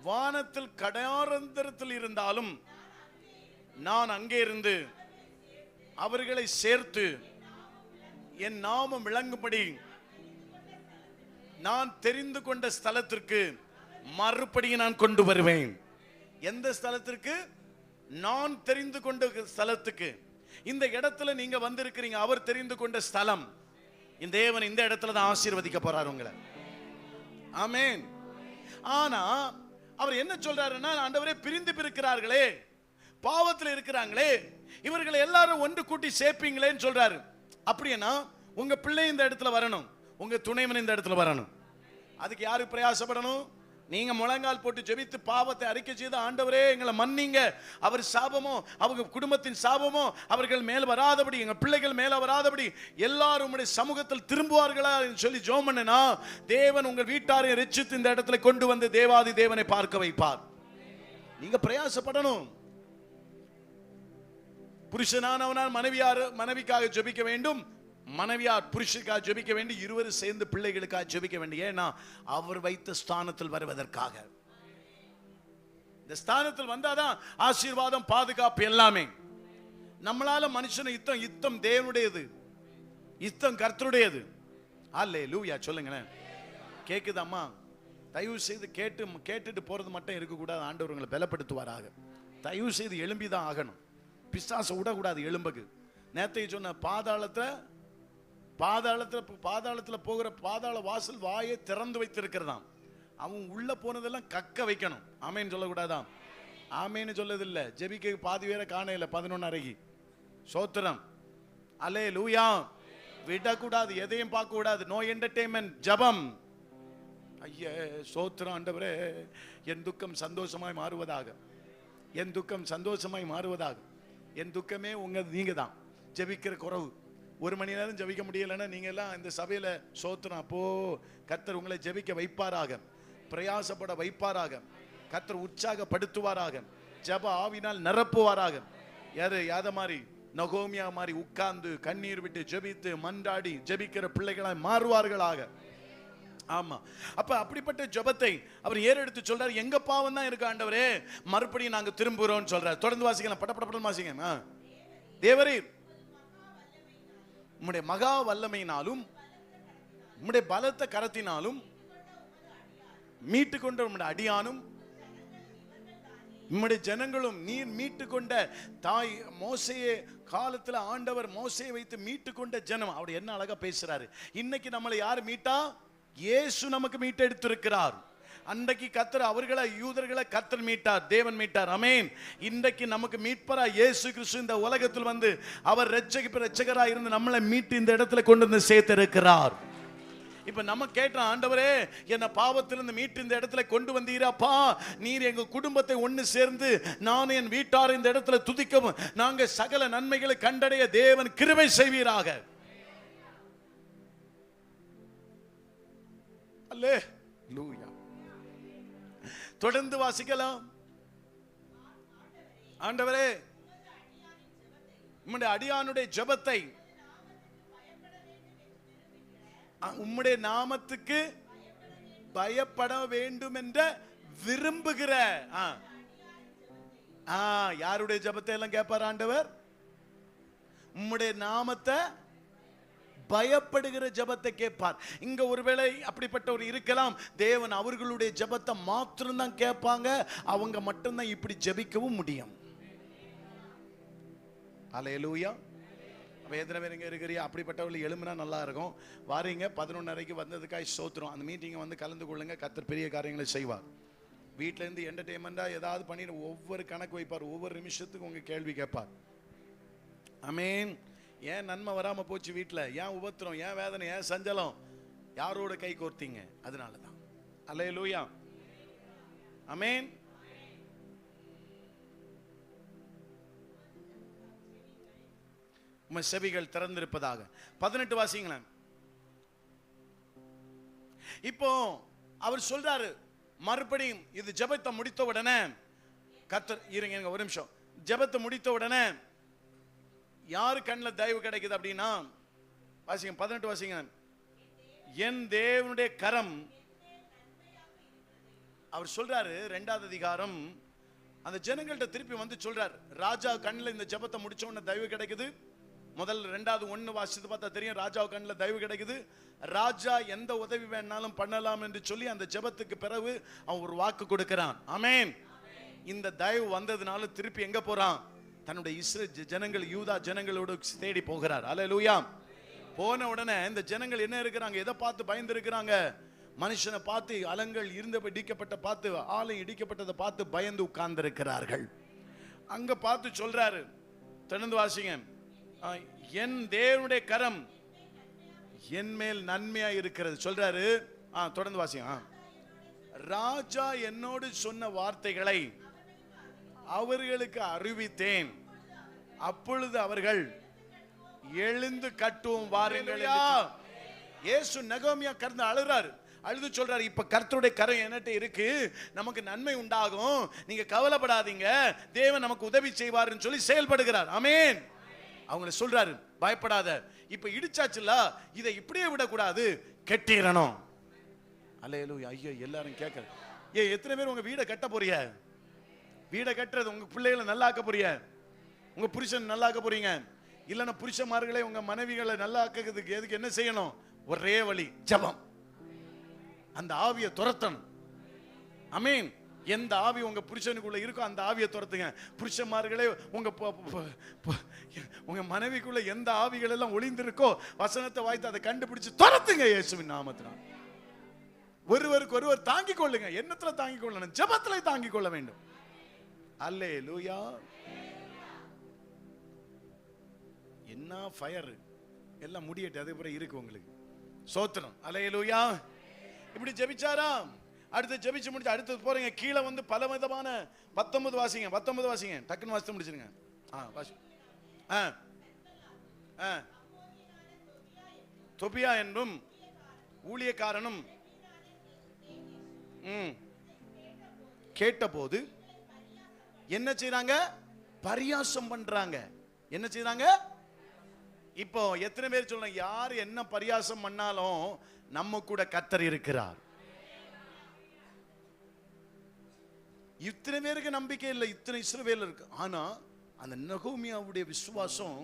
வானத்தில் கடையாரந்தரத்தில் இருந்தாலும் நான் அங்கே இருந்து அவர்களை சேர்த்து என் நாமம் விளங்கும்படி நான் தெரிந்து கொண்ட ஸ்தலத்திற்கு மறுபடியும் நான் கொண்டு வருவேன். எந்த ஸ்தலத்திற்கு? நான் தெரிந்து கொண்ட ஸ்தலத்துக்கு. இந்த இடத்துல நீங்க வந்திருக்கிறீங்க, அவர் தெரிந்து கொண்ட ஸ்தலம். இந்த தேவன் இந்த இடத்துல தான் ஆசீர்வதிக்க போறார் உங்களை. ஆமென். ஆனா அவர் என்ன சொல்றாருன்னா, ஆண்டவரே, பிரிந்து இருக்கிறார்களே, பாவத்தில் இருக்கிறாங்களே, இவர்களை எல்லாரும் ஒன்று கூட்டி சேர்ப்பீங்களேன்னு சொல்றாரு. அப்படின்னா உங்க பிள்ளை இந்த இடத்துல வரணும், உங்க துணைவன் இந்த இடத்துல வரணும். அதுக்கு யாரு பிரயாசப்படணும்? நீங்க முழங்கால் போட்டு ஜெபித்து பாவத்தை அறிக்கை செய்து, ஆண்டவரே எங்களை மன்னிங்க, அவர் சாபமோ அவங்க குடும்பத்தின் சாபமோ அவர்கள் மேல் வராதபடி, எங்க பிள்ளைகள் மேல வராதபடி எல்லாரும் உங்களுடைய சமூகத்தில் திரும்புவார்களா சொல்லி ஜெபம் பண்ணுனா தேவன் உங்கள் வீட்டாரை ரட்சித்து இந்த இடத்துல கொண்டு வந்து தேவாதி தேவனை பார்க்க வைப்பார். நீங்க பிரயாசப்படணும். புருஷனானவனால் மனைவிக்காக ஜெபிக்க வேண்டும், மனைவியார் புருஷனுக்காக ஜெபிக்க வேண்டி, இருவரும் சேர்ந்து பிள்ளைகளுக்காக ஜெபிக்க வேண்டிய. ஏன்னா அவர் வைத்த ஸ்தானத்தில் வருவதற்காக. இந்த ஸ்தானத்தில் வந்தாதான் ஆசீர்வாதம், பாதுகாப்பு எல்லாமே. நம்மளால மனுஷனை யுத்தம் தேவனுடையது, யுத்தம் கர்த்தருடையது. அல்லேலூயா சொல்லுங்களேன். கேக்குதாம்மா? தயவு செய்து கேட்டுட்டு போறது மட்டும் இருக்கக்கூடாது. ஆண்டவர் உங்களை பலப்படுத்துவாராக. தயவு செய்து எழும்பிதான் ஆகணும். பிசாசை விடக்கூடாது எலும்புக்கு. நேற்றைக்கு சொன்ன பாதாளத்துல போகிற பாதாள வாசல் வாயை திறந்து வைத்திருக்கிறதாம். அவன் உள்ள போனதெல்லாம் கக்க வைக்கணும். ஆமேன்னு சொல்லக்கூடாதாம். ஆமேன்னு சொல்லதில்லை. ஜெபிக்க பாதி வேற காணையில 11:30 சோத்திரம். அல்லேலூயா. விடக்கூடாது, எதையும் பார்க்க கூடாது. நோ என்டர்டெயின்மெண்ட், ஜபம். ஐயா சோத்திரம் ஆண்டவரே, என் துக்கம் சந்தோஷமாய் மாறுவதாக, என் துக்கம் சந்தோஷமாய் மாறுவதாக. என் துக்கமே நீங்க தான். ஜெபிக்கிற குறவு. 1 மணி நேரம் ஜெபிக்க முடியலன்னா நீங்க எல்லாம் இந்த சபையில சோத்திரம். அப்போ கர்த்தர் உங்களை ஜெபிக்க வைப்பாராக, பிரயாசப்பட வைப்பாராக, கர்த்தர் உற்சாகப்படுத்துவாராக, ஜப ஆவினால் நிரப்புவாராக. யாத மாதிரி நகோமியா மாதிரி உட்கார்ந்து கண்ணீர் விட்டு ஜெபித்து மன்றாடி ஜெபிக்கிற பிள்ளைகளாய் மாறுவார்களாக. ஆமா. அப்ப அப்படிப்பட்ட ஜெபத்தை அவர் ஏறெடுத்து சொல்றாரு. எங்க பாவம் தான் இருக்கு ஆண்டவரே, மறுபடியும் நாங்க திரும்புறோம் சொல்றாரு. தொடர்ந்து வாசிக்கலாம், படப்படப்பட வாசிங்க. தேவரீர் உம்முடைய மகா வல்லமையினாலும் உம்முடைய பலத்த கரத்தினாலும் மீட்டு கொண்ட உம்முடைய அடியானும் உம்முடைய ஜனங்களும் நீர் மீட்டு கொண்ட தாய் மோசேயே காலத்துல ஆண்டவர் மோசேயை வைத்து மீட்டு கொண்ட ஜனம். அவர் என்ன அழகா பேசுறாரு. இன்னைக்கு நம்மளை யார் மீட்டா? இயேசு நமக்கு மீட்டெடுத்திருக்கிறார். அன்றைக்கு கர்த்தர் அவர்களை யூதர்களை கர்த்தர் மீட்டார், தேவன் மீட்டார். ஆமென். இன்றைக்கு நமக்கு மீட்பரா இயேசு கிறிஸ்து இந்த உலகத்தில் வந்து அவர் இரட்சகராக இருந்து நம்மளை மீட்டு இந்த இடத்துல கொண்டு வந்து சேர்த்திருக்கிறார். இப்ப நம்ம கேட்டோம், ஆண்டவரே என்ன பாவத்திலிருந்து மீட்டு இந்த இடத்துல கொண்டு வந்தீராப்பா, நீர் எங்க குடும்பத்தை ஒன்னு சேர்ந்து நான் என் வீட்டார் இந்த இடத்துல துதிக்கவும் நாங்க சகல நன்மைகளை கண்டடைய தேவன் கிருபை செய்வீராக. அல்லேலூயா. தொடர்ந்து வாசிக்கலாம். ஆண்டவரே உம்முடைய அடியானுடைய ஜெபத்தை உம்முடைய நாமத்துக்கு பயப்பட வேண்டும் என்ற விரும்புகிற யாருடைய ஜெபத்தை எல்லாம் கேட்பார் ஆண்டவர்? உம்முடைய நாமத்தை பயப்படுகிற ஜெபத்தை கேட்பார். இங்க ஒருவேளை அப்படிப்பட்டவர் இருக்கலாம். தேவன் அவர்களுடைய ஜெபத்தை மாத்திரம் தான் கேட்பாங்க. அவங்க மட்டும்தான் இப்படி ஜெபிக்கவும் முடியும். அல்லேலூயா. எத்தனை பேர் இங்கே இருக்கிறீங்க? அப்படிப்பட்டவர்கள் எழும்புனா நல்லா இருக்கும். வாரீங்க 11:30 வந்ததுக்காக ஸ்தோத்திரம். அந்த மீட்டிங்கை வந்து கலந்து கொள்ளுங்க. கர்த்தர் பெரிய காரியங்களை செய்வார். வீட்டில இருந்து என்டர்டெயின்மெண்டா ஏதாவது பண்ணிட்டு ஒவ்வொரு கணக்கு வைப்பார். ஒவ்வொரு நிமிஷத்துக்கு உங்க கேள்வி கேட்பார். ஆமென். ஏன் நன்மை வராம போச்சு வீட்டில்? ஏன் உபத்திரம்? ஏன் வேதனை? ஏன் சஞ்சலம்? யாரோட கை கோர்த்தீங்க? அதனாலதான். அல்லேலூயா. ஆமென். செவிகள் திறந்திருப்பதாக. 18 வாசிங்களேன். இப்போ அவர் சொல்றாரு மறுபடியும் இது ஜெபத்தை முடித்த உடனே கர்த்தர் இருங்க ஒரு நிமிஷம். ஜெபத்தை முடித்த உடனே யாரு கண்ணில் தயவு கிடைக்குது அப்படின்னா வாசிங்க 18 வாசிங்க. என் தேவனுடைய கரம். அவர் சொல்றாரு 2வது அதிகாரம் அந்த ஜனங்கள்ட்ட திருப்பி வந்து சொல்றாரு. ராஜா கண்ணில் இந்த ஜெபத்தை முடிச்ச உடனே தயவு கிடைக்குது. முதல் 2வது 1 வாசித்து பார்த்தா தெரியும். ராஜா கண்ணில் தயவு கிடைக்குது. ராஜா எந்த உதவி வேணாலும் பண்ணலாம் என்று சொல்லி அந்த ஜெபத்துக்கு பிறகு அவன் ஒரு வாக்கு கொடுக்கிறான். ஆமென். இந்த தயவு வந்ததுனால திருப்பி எங்க போறான்? தன்னுடைய இஸ்ரேல் ஜனங்கள் யூதா ஜனங்களோடு தேடி போகிறார். அல்லேலூயா. போன உடனே இந்த ஜனங்கள் என்ன இருக்கிறாங்க? எதை பார்த்து பயந்து இருக்கிறாங்க? மனுஷனை பார்த்து, அலங்கள் இருந்த இடிக்கப்பட்ட பார்த்து, ஆலை இடிக்கப்பட்டதை பார்த்து பயந்து உட்கார்ந்து இருக்கிறார்கள். அங்க பார்த்து சொல்றாரு, தொடர்ந்து வாசிங்க. என் தேவனுடைய கரம் என் மேல் நன்மையா இருக்கிறது சொல்றாரு. தொடர்ந்து வாசிங்க. ராஜா என்னோடு சொன்ன வார்த்தைகளை அவர்களுக்கு அறிவித்தேன். அப்பொழுது அவர்கள் எழுந்து கட்டுவோம் வாருங்கள். இயேசு நகோமியா கர்ந்து அழுறாரு. அழுது சொல்றாரு, இப்ப கர்த்தருடைய கரம் என்னட்ட இருக்கு, நமக்கு நன்மை உண்டாகும், நீங்க கவலைப்படாதீங்க, தேவன் நமக்கு உதவி செய்வார்னு சொல்லி செயல்படுகிறார். ஆமென். அவங்களை சொல்றாரு, பயப்படாத, இப்ப இடிச்சாச்சுல, இதை இப்படியே விடக்கூடாது, கட்டிடணும். அல்லேலூயா. ஐயோ, எல்லாரும் கேட்கற, எத்தனை பேர் உங்க வீடை கட்ட போறீங்க? வீடை கட்டுறது, உங்க பிள்ளைகளை நல்லா ஆக்க போறீங்க, உங்க புருஷன் நல்லா ஆக்க போறீங்க. இல்லைன்னா புருஷன்மார்களே உங்க மனைவிகளை நல்லா ஆக்கிறதுக்கு எதுக்கு என்ன செய்யணும்? ஒரே வழி, ஜெபம். அந்த ஆவியை துரத்தணும். ஆமென். எந்த ஆவி உங்க புருஷனுக்குள்ள இருக்கோ அந்த ஆவியை துரத்துங்க. புருஷன்மார்களே உங்க மனைவிக்குள்ள எந்த ஆவிகள் எல்லாம் ஒளிந்திருக்கோ வசனத்தை வாய்த்து அதை கண்டுபிடிச்சு துரத்துங்க இயேசுவின் நாமத்தினால். ஒருவருக்கு ஒருவர் தாங்கிக் கொள்ளுங்க. என்னத்துல தாங்கிக் கொள்ளணும்? ஜெபத்துல தாங்கிக் கொள்ள வேண்டும். அல்லேலூயா. என்ன ஃபயர் எல்லாம் முடியட்டு, அதுக்கப்புறம் இருக்கு உங்களுக்கு. சோத்திரம். அல்லேலூயா. இப்படி ஜெபிச்சாரா? அடுத்து ஜெபிச்சு முடிச்சு அடுத்து போறீங்க கீழே வந்து பல விதமான 19 வாசிங்க, 19 வாசிங்க, டக்குன்னு வாசித்து முடிச்சிருங்க. வாசி. தொபியா என்பும் ஊழியக்காரனும் கேட்டபோது என்ன செய்றாங்க? பரியாசம் பண்றாங்க. என்ன செய்றாங்க? இப்போ எத்தனை பேர் சொல்றாங்க, யார் என்ன பரியாசம் பண்ணாலும் நம்ம கூட கர்த்தர் இருக்கிறார். இத்தனை பேருக்கு நம்பிக்கை இல்லை, இத்தனை இஸ்ரவேலர் இருக்கு. ஆனா அந்த நகோமியாவுடைய விசுவாசம்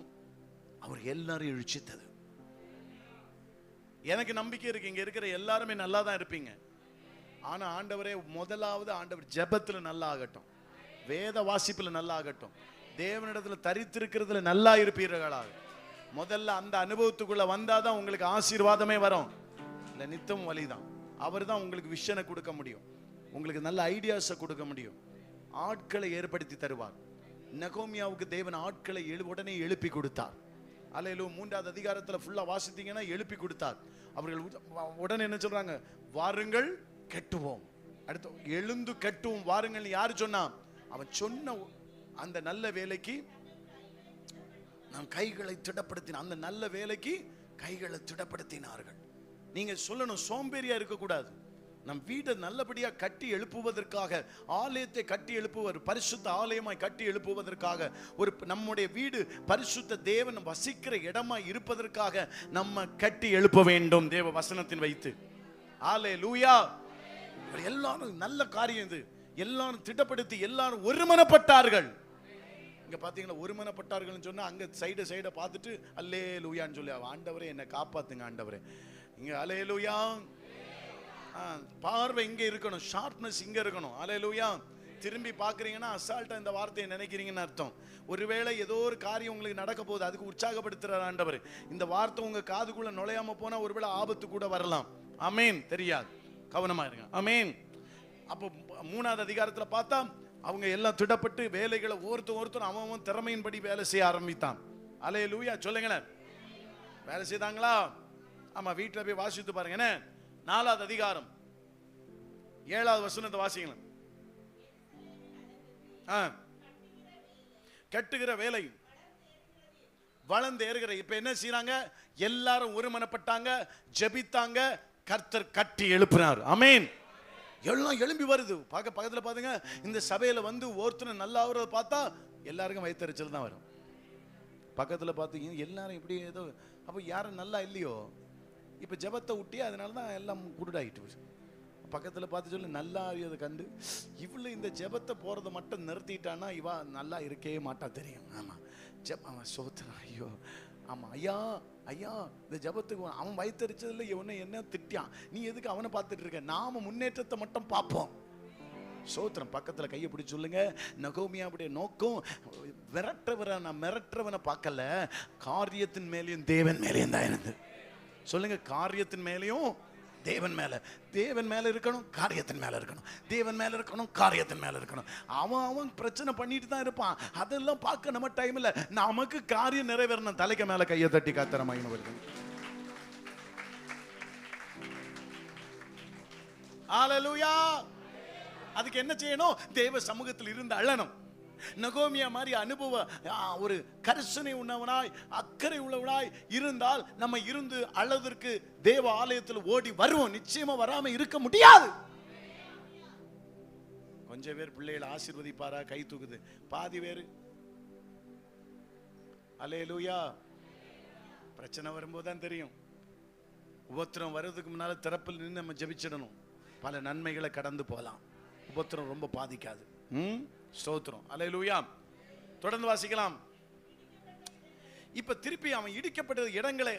அவர் எல்லாரும் இழுச்சித்தது. எனக்கு நம்பிக்கை இருக்கு, இங்க இருக்கிற எல்லாருமே நல்லா தான் இருப்பீங்க. ஆனா ஆண்டவரே, முதலாவது ஆண்டவர் ஜெபத்துல நல்லா ஆகட்டும், வேத வாசிப்புல நல்லா ஆகட்டும், தேவனிடத்துல தரித்திருக்கிறதுல நல்லா இருப்பீர்களாக. முதல்ல அந்த அனுபவத்துக்குள்ள வந்தாதான் உங்களுக்கு ஆசீர்வாதமே வரும். இல்ல நித்தம் வழிதான். அவர் தான் உங்களுக்கு விஷனை கொடுக்க முடியும், உங்களுக்கு நல்ல ஐடியாஸை கொடுக்க முடியும், ஆட்களை ஏற்படுத்தி தருவார். நகோமியாவுக்கு தேவன் ஆட்களை உடனே எழுப்பி கொடுத்தார். அல்லேலூயா. 3வது அதிகாரத்துல ஃபுல்லா வாசித்தீங்கன்னா எழுப்பி கொடுத்தார். அவர்கள் உடனே என்ன சொல்றாங்க? வாருங்கள் கட்டுவோம். அடுத்து எழுந்து கட்டுவோம் வாருங்கள். யாரு சொன்னா? அவன் சொன்ன அந்த நல்ல வேலைக்கு நாம் கைகளை திடப்படுத்தின, அந்த நல்ல வேலைக்கு கைகளை திடப்படுத்தினார்கள். நீங்க சொல்லணும், சோம்பேறியா இருக்கக்கூடாது. நம் வீட்டை நல்லபடியா கட்டி எழுப்புவதற்காக, ஆலயத்தை கட்டி எழுப்புவர், பரிசுத்த ஆலயமாய் கட்டி எழுப்புவதற்காக, ஒரு நம்முடைய வீடு பரிசுத்த தேவன் வசிக்கிற இடமா இருப்பதற்காக நம்ம கட்டி எழுப்ப வேண்டும் தேவ வசனத்தின் வைத்து. அல்லேலூயா. எல்லாரும் நல்ல காரியம் இது. எல்லாரும் திடப்படுத்தி எல்லாரும் ஒருமனப்பட்டார்கள். இங்க பாத்தீங்களா, ஒருமனப்பட்டார்கள் சொன்னா அங்க சைட பார்த்துட்டு அல்லேலூயான்னு சொல்லி, ஆண்டவரே என்னை காப்பாத்துங்க ஆண்டவரே. இங்க அல்லேலூயா. பார்வை இங்க இருக்கணும், ஷார்ப்னஸ் இங்க இருக்கணும். அல்லேலூயா. திரும்பி பாக்குறீங்கன்னா அசால்ட்டா இந்த வார்த்தையை நினைக்கிறீங்கன்னு அர்த்தம். ஒருவேளை ஏதோ ஒரு காரியம் உங்களுக்கு நடக்க போகுது, அதுக்கு உற்சாகப்படுத்துறார் ஆண்டவர். இந்த வார்த்தை உங்க காதுக்குள்ள நுழையாம போனா ஒருவேளை ஆபத்து கூட வரலாம். ஆமேன். தெரியாது, கவனமா இருங்க. ஆமேன். அப்போ 3வது அதிகாரத்துல பார்த்தா அவங்க எல்லாம் திடப்பட்டு வேலைகளை ஒருத்தர் அவன் திறமையின்படி வேலை செய்ய ஆரம்பித்தான். அல்லேலூயா. சொல்லுங்களேன், வேலை செய்தாங்களா? ஆமா, வீட்டுல போய் வாசித்து பாருங்க. 4வது அதிகாரம் 7வது வசனத்தை வாசிக்கலாம். கட்டுகிற வேலை வளர்ந்து ஏறுகிற. இப்ப என்ன செய்யறாங்க? எல்லாரும் ஒருமனப்பட்டாங்க, ஜெபித்தாங்க, கர்த்தர் கட்டி எழுப்பினார். ஆமென். எல்லாம் எழும்பி வருது. பக்கத்துல பாருங்க, இந்த சபையில வந்து ஒருத்தர் நல்லா ஆகுறத பார்த்தா எல்லாருக்கும் வயிற்றுச்சல் தான் வரும். பக்கத்துல பார்த்தீங்க எல்லாரும் இப்படி ஏதோ, அப்போ யாரும் நல்லா இல்லையோ, இப்ப ஜெபத்தை விட்டி அதனால தான் எல்லாம் குருடாயிட்டு. பக்கத்துல பார்த்து சொல்லி, நல்லா அறியதை கண்டு இவ்வளவு இந்த ஜெபத்தை போறதை மட்டும் நிறுத்திட்டானா இவா நல்லா இருக்கவே மாட்டா தெரியும். ஆமா, அவன் சோத்திரம். ஐயோ ஆமா ஐயா ஐயா, இந்த ஜபத்துக்கு அவன் வயிற்றுச்சதுல இவனை என்ன திட்டான், நீ எதுக்கு அவனை பார்த்துட்டு இருக்க? நாம முன்னேற்றத்தை மட்டும் பார்ப்போம். சோத்திரம். பக்கத்துல கையை பிடிச்சு சொல்லுங்க, நகோமியாவுடைய நோக்கம் மிரட்டுறவனை பார்க்கல, காரியத்தின் மேலேயும் தேவன் மேலேயும் தான் இருந்தது. சொல்லுங்க, காரியத்தின் மேலேயும் தேவன் மேல இருக்கணும், காரியத்தின் மேல இருக்கணும். தேவன் மேல இருக்கணும், காரியத்தின் மேல இருக்கணும். அவன் பிரச்சனை பண்ணிட்டு தான் இருப்பான், அதெல்லாம் பார்க்க நம்ம டைம் இல்ல. நமக்கு காரியம் நிறைவேறணும். தலைக்கு மேல கையை தட்டி கர்த்தரை மகிமைப்படுத்துங்க. ஹல்லேலூயா. அதுக்கு என்ன செய்யணும்? தேவ சமூகத்தில் இருந்து அழணும். நகோமியா மாதிரி அனுபவ ஒரு கரிசனை உள்ளவனாய், அக்கறை உள்ளவனாய் இருந்தால் நம்ம இருந்து அழதற்கு தேவ ஆலயத்தில் ஓடி வருவோம். நிச்சயமா வராம இருக்க முடியாது. கொஞ்சம் பேர் பிள்ளைகளை ஆசீர்வதிப்பாரா? கை தூக்குது. பாதி பேரு அல்லேலூயா. பிரச்சனை வரும்போது தான் தெரியும். உபத்திரம் வர்றதுக்கு முன்னால திறப்பில் நின்று நம்ம ஜெபிச்சிடணும். பல நன்மைகளை கடந்து போகலாம். உபத்திரம் ரொம்ப பாதிக்காது. ஸ்தோத்திரம். அல்லேலூயா. தொடர்ந்து வாசிக்கலாம். இப்ப திருப்பி அவன் இடிக்கப்பட்ட இடங்களை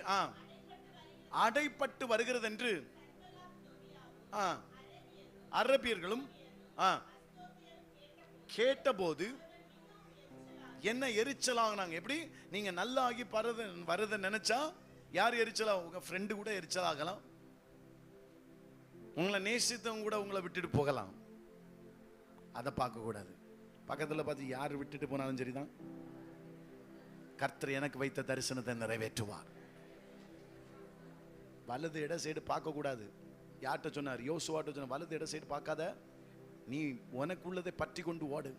அடைப்பட்டு வருகிறது என்று அரபியர்களும் கேட்டபோது என்ன எரிச்சலாகினாங்க. எப்படி? நீங்க நல்லாகி வரத நினைச்சா யார் எரிச்சலா? உங்க ஃப்ரெண்டு கூட எரிச்சலாகலாம். உங்களை நேசித்தவங்க கூட உங்களை விட்டுட்டு போகலாம். அதை பார்க்க கூடாது. பக்கத்தில் பார்த்து யார் விட்டுட்டு போனாலும் சரிதான், கர்த்தர் எனக்கு வைத்த தரிசனத்தை நிறைவேற்றுவார். வலது இட சைடு பார்க்க கூடாது. யார்கிட்ட சொன்னார்? யோசுவாட்ட சொன்னார், வலது இட சைடு பார்க்காத, நீ உனக்குள்ளதை பற்றி கொண்டு ஓடு.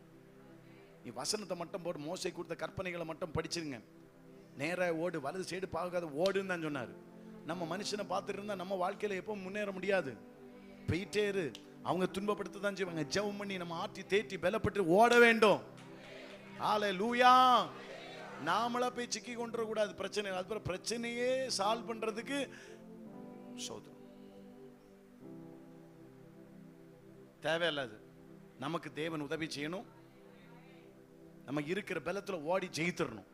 நீ வசனத்தை மட்டும் போடு, மோசை கொடுத்த கற்பனைகளை மட்டும் படிச்சிருங்க, நேராக ஓடு, வலது சைடு பார்க்காத ஓடுன்னு தான் சொன்னார். நம்ம மனுஷனை பார்த்துட்டு இருந்தா நம்ம வாழ்க்கையில எப்போ முன்னேற முடியாது. போயிட்டே இரு. அவங்க துன்பப்படுத்த தான் செய்வாங்க. ஜெபம் பண்ணி நம்ம ஆற்றி தேற்றி பலப்பட்டு ஓட வேண்டும். ஹல்லேலூயா. நாமளா போய் சிக்கி கொண்டு கூடாது பிரச்சனை. அதுக்கப்புறம் பிரச்சனையே சால்வ் பண்றதுக்கு சோதனை தேவையில்லாது. நமக்கு தேவன் உதவி செய்யணும். நம்ம இருக்கிற பலத்துல ஓடி ஜெயித்திடணும்.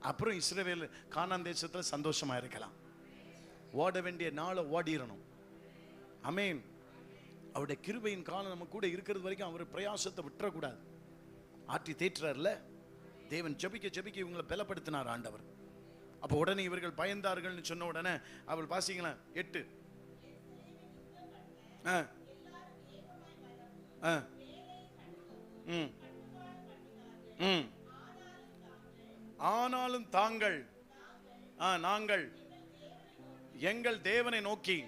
அப்புறம் இஸ்ரவேல் கானான் தேசத்துல சந்தோஷமா இருக்கலாம். ஓட வேண்டிய நாளை ஓடிடணும். ஆமென். அவருடைய கிருபையின் காலம் நம்ம கூட இருக்கிறது வரைக்கும் அவர் பிரயாசத்தை விட்டுறக்கூடாது. ஆற்றி தேற்றார்ல தேவன். ஜெபிக்க ஜெபிக்க இவங்களை பலப்படுத்தினார் ஆண்டவர். அப்போ உடனே இவர்கள் பயந்தார்கள் சொன்ன உடனே அவள் வாசிங்களா 8. ஆனாலும் நாங்கள் எங்கள் தேவனை நோக்கி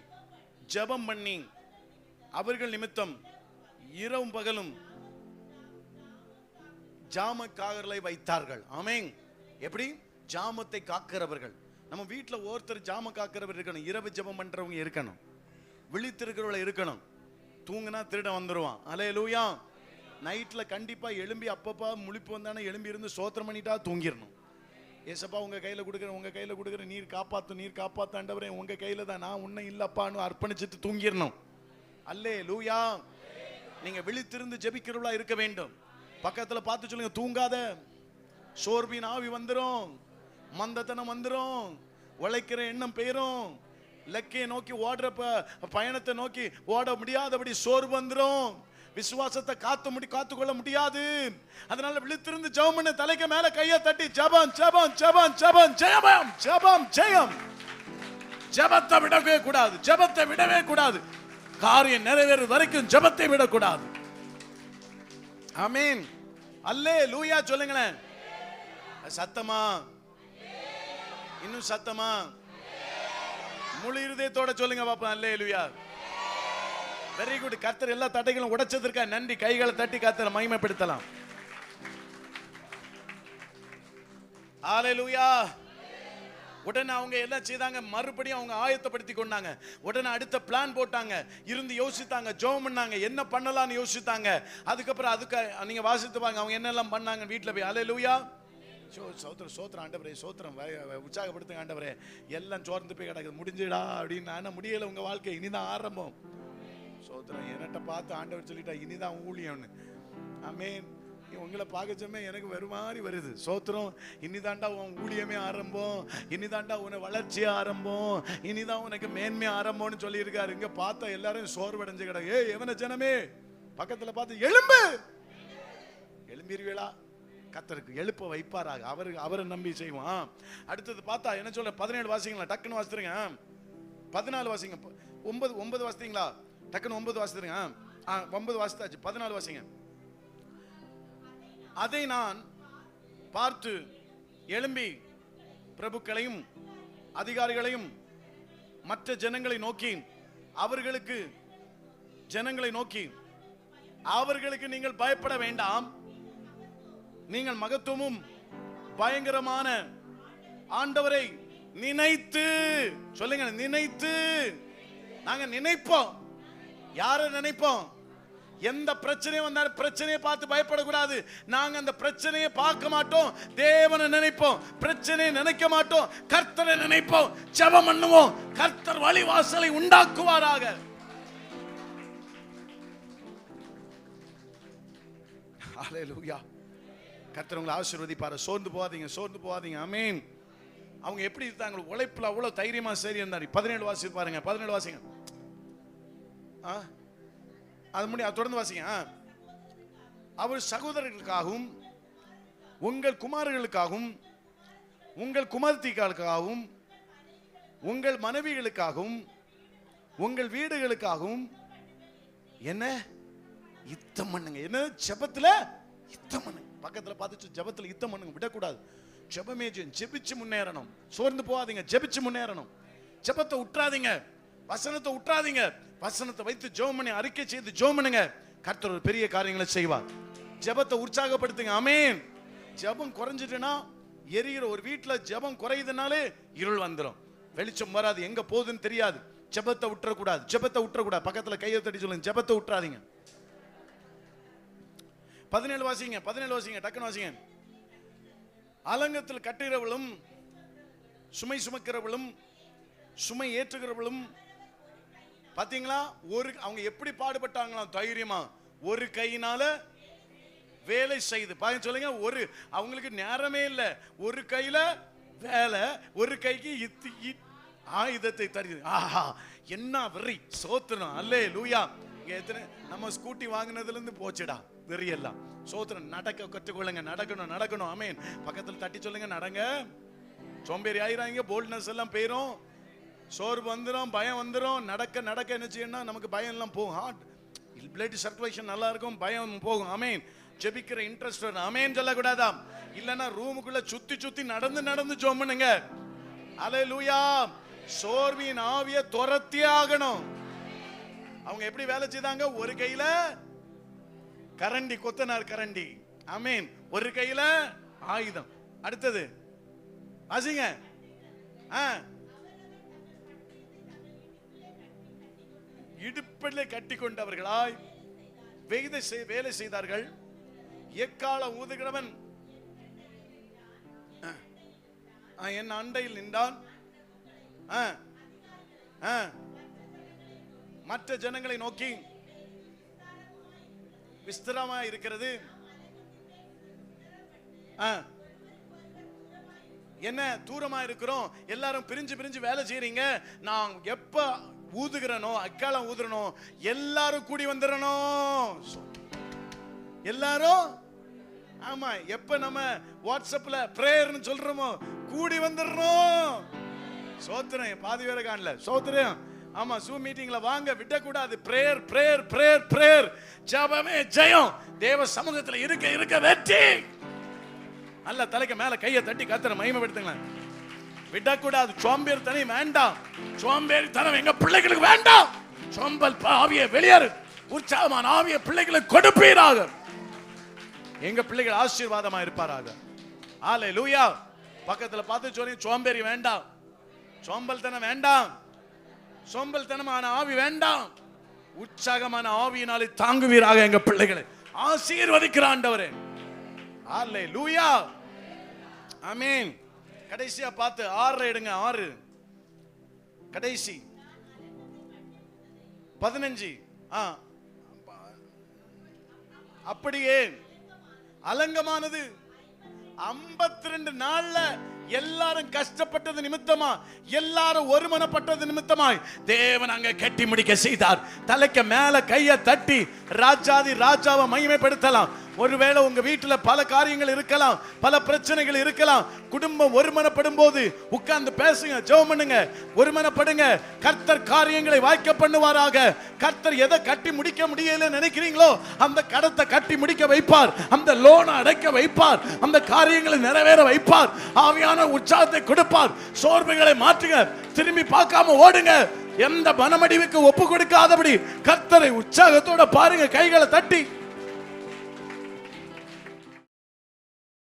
ஜெபம் பண்ணி அவர்கள் நிமித்தம் இரவும் பகலும் ஜாமக்காரர்களை வைத்தார்கள். ஆமென். எப்படி? ஜாமத்தை காக்கிறவர்கள். நம்ம வீட்டுல ஒருத்தர் ஜாம காக்கிறவர் இருக்கணும். இரவு ஜெபம் பண்றவங்க இருக்கணும். விழித்திருக்கிறவங்க இருக்கணும். தூங்குனா திருடன் வந்துருவான். அல்லேலூயா. நைட்ல கண்டிப்பா எழும்பி அப்பப்பா முழிப்பு வந்தானே எழும்பி இருந்து சோத்திரம் பண்ணிட்டா தூங்கிடணும். ஏசப்பா உங்க கையில கொடுக்குற நீர் காப்பாத்து ஆண்டவரே, உங்க கையில தான், நான் உன்னை இல்லப்பான்னு அர்ப்பணிச்சுட்டு தூங்கிடணும். அல்லேலூயா. நீங்க விழித்திருந்து ஜெபிக்கிறவளா இருக்க வேண்டும். பக்கத்துல பார்த்து சொல்லுங்க, தூங்காத. சோர்வின் ஆவி வந்துரும், மந்தத்தனம் வந்துரும், உழைக்கிற எண்ணம் பெயரும், லக்கையை நோக்கி ஓடுற பயணத்தை நோக்கி ஓட முடியாதபடி சோர்வு வந்துரும். விசுவாசத்தை காத்துக்கொள்ள முடியாது. அதனால விழித்திருந்து ஜெபம் பண்ண, தலைக்கு மேல கையை தட்டி ஜெபம் ஜெபம் ஜெபம் ஜெபம் ஜெபம் ஜெபம் ஜெயம். ஜெபத்தை விடவே கூடாது. காரியம் நிறைவேறு வரைக்கும் ஜெபத்தை விடக்கூடாது. ஆமென். அல்லேலூயா சொல்லுங்களேன். சத்தமா, இன்னும் சத்தமா, முழு இருதயத்தோட சொல்லுங்க பாப்பா. அல்லேலூயா. Very good. கர்த்தர் எல்லா தடைகளும் உடைச்சதற்கா நன்றி. கைகளை தட்டி கர்த்தரை மகிமைப்படுத்தலாம். ஹல்லேலூயா. உடனே அவங்க என்ன செய்தாங்க? மறுபடியும் அவங்க ஆயத்தப்படுத்தி கொண்டாங்க. உடனே அடுத்த பிளான் போட்டாங்க. இருந்து யோசித்தாங்க, ஜெபம் பண்ணாங்க, என்ன பண்ணலாம்னு யோசித்தாங்க. அதுக்கப்புறம் அதுக்கு நீங்க வாசித்து பாருங்க அவங்க என்னெல்லாம் பண்ணாங்க வீட்டில் போய். ஹல்லேலூயா. சோத்திரம் ஆண்டவரே, சோத்திரம் உற்சாகப்படுத்துங்க ஆண்டவரே. எல்லாம் சோர்ந்து போய் கிடக்குது, முடிஞ்சுடா அப்படின்னு. ஆனா முடியல. உங்க வாழ்க்கை இனிதான் ஆரம்பம். சோத்திரம். என்னட்ட பார்த்து ஆண்டவர் சொல்லிட்டா இனிதான் ஊழியம்னு. ஆமென். உங்களை பார்க்கச்சமே எனக்கு வேறு மாதிரி வருது. சோத்திரம். இனிதாண்டா உன் ஊழியமே ஆரம்பம், இனிதாண்டா உன வளர்ச்சியே ஆரம்பம், இனிதான் உனக்கு மேன்மை ஆரம்பம்னு சொல்லி இருக்காரு. இங்க பார்த்தா எல்லாரும் சோர்வடைஞ்சு கிடக்கு. எவன ஜனமே பக்கத்துல பார்த்து எழும்பிருவீளா? கர்த்தருக்கு எழுப்ப வைப்பாராக. அவரை நம்பி செய்வான். அடுத்தது பார்த்தா என்ன சொல்ற? 17 வாசிங்களா? டக்குன்னு வாசித்துருங்க. 14 வாசிங்க. 9 வாசித்தீங்களா? டக்குன்னு 9 வாசித்துருங்க. 9 வாசித்தாச்சு. 14 வாசிங்க. அதை நான் பார்த்து எழும்பி பிரபுக்களையும் அதிகாரிகளையும் மற்ற ஜனங்களை நோக்கி அவர்களுக்கு நீங்கள் பயப்பட வேண்டாம். நீங்கள் மகத்துவமும் பயங்கரமான ஆண்டவரை நினைத்து சொல்லுங்க. நினைத்து. நாங்க நினைப்போம். யாரை நினைப்போம்? எந்த பிரச்சனையும் வந்தாலும் பிரச்சனையை பார்த்து பயப்படக்கூடாது. நாங்க அந்த பிரச்சனையை பார்க்க மாட்டோம், தேவனை நினைப்போம். பிரச்சனையை நினைக்க மாட்டோம், கர்த்தரை நினைப்போம். ஜெபம் பண்ணுவோம், கர்த்தர் வழிவாசலை உண்டாக்குவாராக. ஹல்லேலூயா. கர்த்தர் உங்களை ஆசீர்வதிப்பார். சோர்ந்து போகாதீங்க, சோர்ந்து போகாதீங்க. ஆமென். அவங்க எப்படி இருந்தாங்க? உழைப்புல அவ்வளவு தைரியமா சரி இருந்தாரு. 17 வாசி பாருங்க, 17 வாசிங்க. அது முடியும், தொடர்ந்து வாசிங்க. அவர் சகோதரர்களுக்காகவும் உங்கள் குமாரர்களுக்காகவும் உங்கள் குமார்த்திகளுக்காகவும் உங்கள் மனைவிகளுக்காகவும் உங்கள் வீடுகளுக்காகவும் என்ன யுத்தம் பண்ணுங்க. என்ன? ஜெபத்துல யுத்தம் பண்ணுங்க. பக்கத்துல பார்த்துட்டு ஜெபத்துல யுத்தம் பண்ணுங்க, விடக்கூடாது. ஜெபமே ஜெபிச்சு முன்னேறணும். சோர்ந்து போகாதீங்க, ஜெபிச்சு முன்னேறணும். ஜெபத்தை விட்டுறாதீங்க, வசனத்தை விட்டுறாதீங்க. வசனத்தை வைத்து ஜெபம் பண்ணி அறிக்கை செய்து ஜெபம் பண்ணுங்க. கர்த்தர் ஒரு பெரிய காரியங்களை செய்வார். ஜெபத்தை உற்சாகப்படுத்துங்க. ஆமென். ஜெபம் குறைஞ்சிட்டுனா, எரிகிற ஒரு வீட்டுல ஜெபம் குறையுதுனாலே இருள் வந்துடும், வெளிச்சம் வராது, எங்க போகுதுன்னு தெரியாது. ஜெபத்தை விட்டுறக்கூடாது, ஜெபத்தை விட்டுறக்கூடாது. பக்கத்துல கையை தட்டி சொல்லுங்க, ஜெபத்தை விட்டுறாதீங்க. 17 வாசிங்க, 17 வாசிங்க, டக்குன்னு வாசிங்க. அலங்கத்தில் கட்டுகிறவளும் சுமை சுமக்கிறவளும் சுமை ஏற்றுகிறவளும் பாத்தீங்களா, அவங்க எப்படி பாடுபட்டாங்களாம் தைரியமா. ஒரு கையினால வேலை செய்து பாருங்க, சொல்லுங்க. அவங்களுக்கு நேரமே இல்லை. ஒரு கையில வேலை, ஒரு கைக்கு ஆயுதத்தை தருது. ஆஹா, என்ன வெறி! சோத்திரம், அல்லேலூயா. இங்க எத்தனை நம்ம ஸ்கூட்டி வாங்கினதுல இருந்து போச்சுடா வெறி எல்லாம். சோத்திரம். நடக்க கற்றுக்கொள்ளுங்க, நடக்கணும், நடக்கணும். ஆமென். பக்கத்தில் தட்டி சொல்லுங்க, நடங்க. சோம்பேறி ஆயிராங்க, போல்ட்னஸ் எல்லாம் போயிரும், சோர்வு வந்துடும், பயம் வந்துடும். நடக்க நடக்க என்ன செய்யணும், நமக்கு பயம் எல்லாம் போகும். ஹார்ட் பிளட் சர்க்குலேஷன் நல்லா இருக்கும், பயம் போகும். ஆமென். ஜெபிக்கிற இன்ட்ரெஸ்ட் வரும். ஆமென் சொல்லக்கூடாதாம். இல்லைன்னா ரூமுக்குள்ள சுத்தி சுத்தி நடந்து நடந்து ஜெபம் பண்ணுங்க. அல்லேலூயா. சோர்வின் ஆவியை துரத்தி ஆகணும். அவங்க எப்படி வேலை செய்தாங்க? ஒரு கையில கரண்டி, கொத்தனார் கரண்டி. ஆமென். ஒரு கையில ஆயுதம். அடுத்தது வாசிங்க. இடுப்பிலே கட்டி கொண்டவர்களாய் வேலை செய்தார்கள். எக்காலம் ஊதுகிறவன் என் அண்டையில் நின்றான். மற்ற ஜனங்களை நோக்கி விஸ்திரமா இருக்கிறது. என்ன தூரமா இருக்கிறோம், எல்லாரும் பிரிஞ்சு பிரிஞ்சு வேலை செய்யறீங்க. நான் எப்ப ஊதுகிறனோ, அக்காலம் ஊதுறனோ, எல்லாரும் கூடி வந்துடணும். எல்லாரும் ஆமா, எப்ப நம்ம வாட்ஸ்அப்ல பிரேயர்னு சொல்றோமோ கூடி வந்துடணும். சோத்திரம். பாதி வேற காணல. சோத்திரம். ஆமா, ஜூம் மீட்டிங்ல வாங்க, விடக்கூடாது. Prayer prayer prayer prayer. ஜெபமே ஜெயம். தேவ சமூகத்துல இருக்க இருக்க வெற்றி. அல்ல தலைக்கு மேல கையை தட்டி கர்த்தரை மகிமைப்படுத்துங்களேன். விடக்கூடாது. சோம்பேறி தனி வேண்டாம். சோம்பேறி தனம் எங்க பிள்ளைகளுக்கு வேண்டாம். சோம்பல் ஆவியை வெளியேறு. உற்சாகமான ஆவியை பிள்ளைகளுக்கு கொடுப்பீராக. எங்க பிள்ளைகள் ஆசீர்வாதமா இருப்பாராக. அல்லேலூயா. பக்கத்துல பார்த்து சொல்லி, சோம்பேறி வேண்டாம், சோம்பல் தனம் வேண்டாம், சோம்பல் தனமான ஆவி வேண்டாம். உற்சாகமான ஆவியினாலே தாங்குவீராக எங்க பிள்ளைகளை. ஆசீர்வதிக்கிற ஆண்டவரே. அல்லேலூயா. ஆமென். கடைசியா பார்த்து 6 எடுங்க. 6 கடைசி 15. அப்படியே அலங்கமானது 52 நாள்ல எல்லாரும் கஷ்டப்பட்டது நிமித்தமா, எல்லாரும் ஒருமனப்பட்டது நிமித்தமாய் தேவன் அங்க கட்டி முடிக்க செய்தார். தலைக்கு மேல கையை தட்டி ராஜாதி ராஜாவை மகிமைப்படுத்தலாம். ஒருவேளை உங்க வீட்டுல பல காரியங்கள் இருக்கலாம், பல பிரச்சனைகள் இருக்கலாம். குடும்பம் ஒருமனப்படும் போது உட்கார்ந்து பேசுங்க, ஜெபம் பண்ணுங்க, ஒருமனப்படுங்க. கர்த்தர் காரியங்களை வாய்க்க பண்ணுவாராக. கர்த்தர் எதை கட்டி முடிக்க முடியல நினைக்கிறீங்களோ அந்த கடத்தை கட்டி முடிக்க வைப்பார். அந்த லோனை அடைக்க வைப்பார். அந்த காரியங்களை நிறைவேற வைப்பார். ஆவியான உற்சாகத்தை கொடுப்பார். சோர்வுகளை மாற்றுங்க. திரும்பி பார்க்காம ஓடுங்க. எந்த மனமடிவுக்கு ஒப்பு கொடுக்காதபடி கர்த்தரை உற்சாகத்தோட பாருங்க. கைகளை தட்டி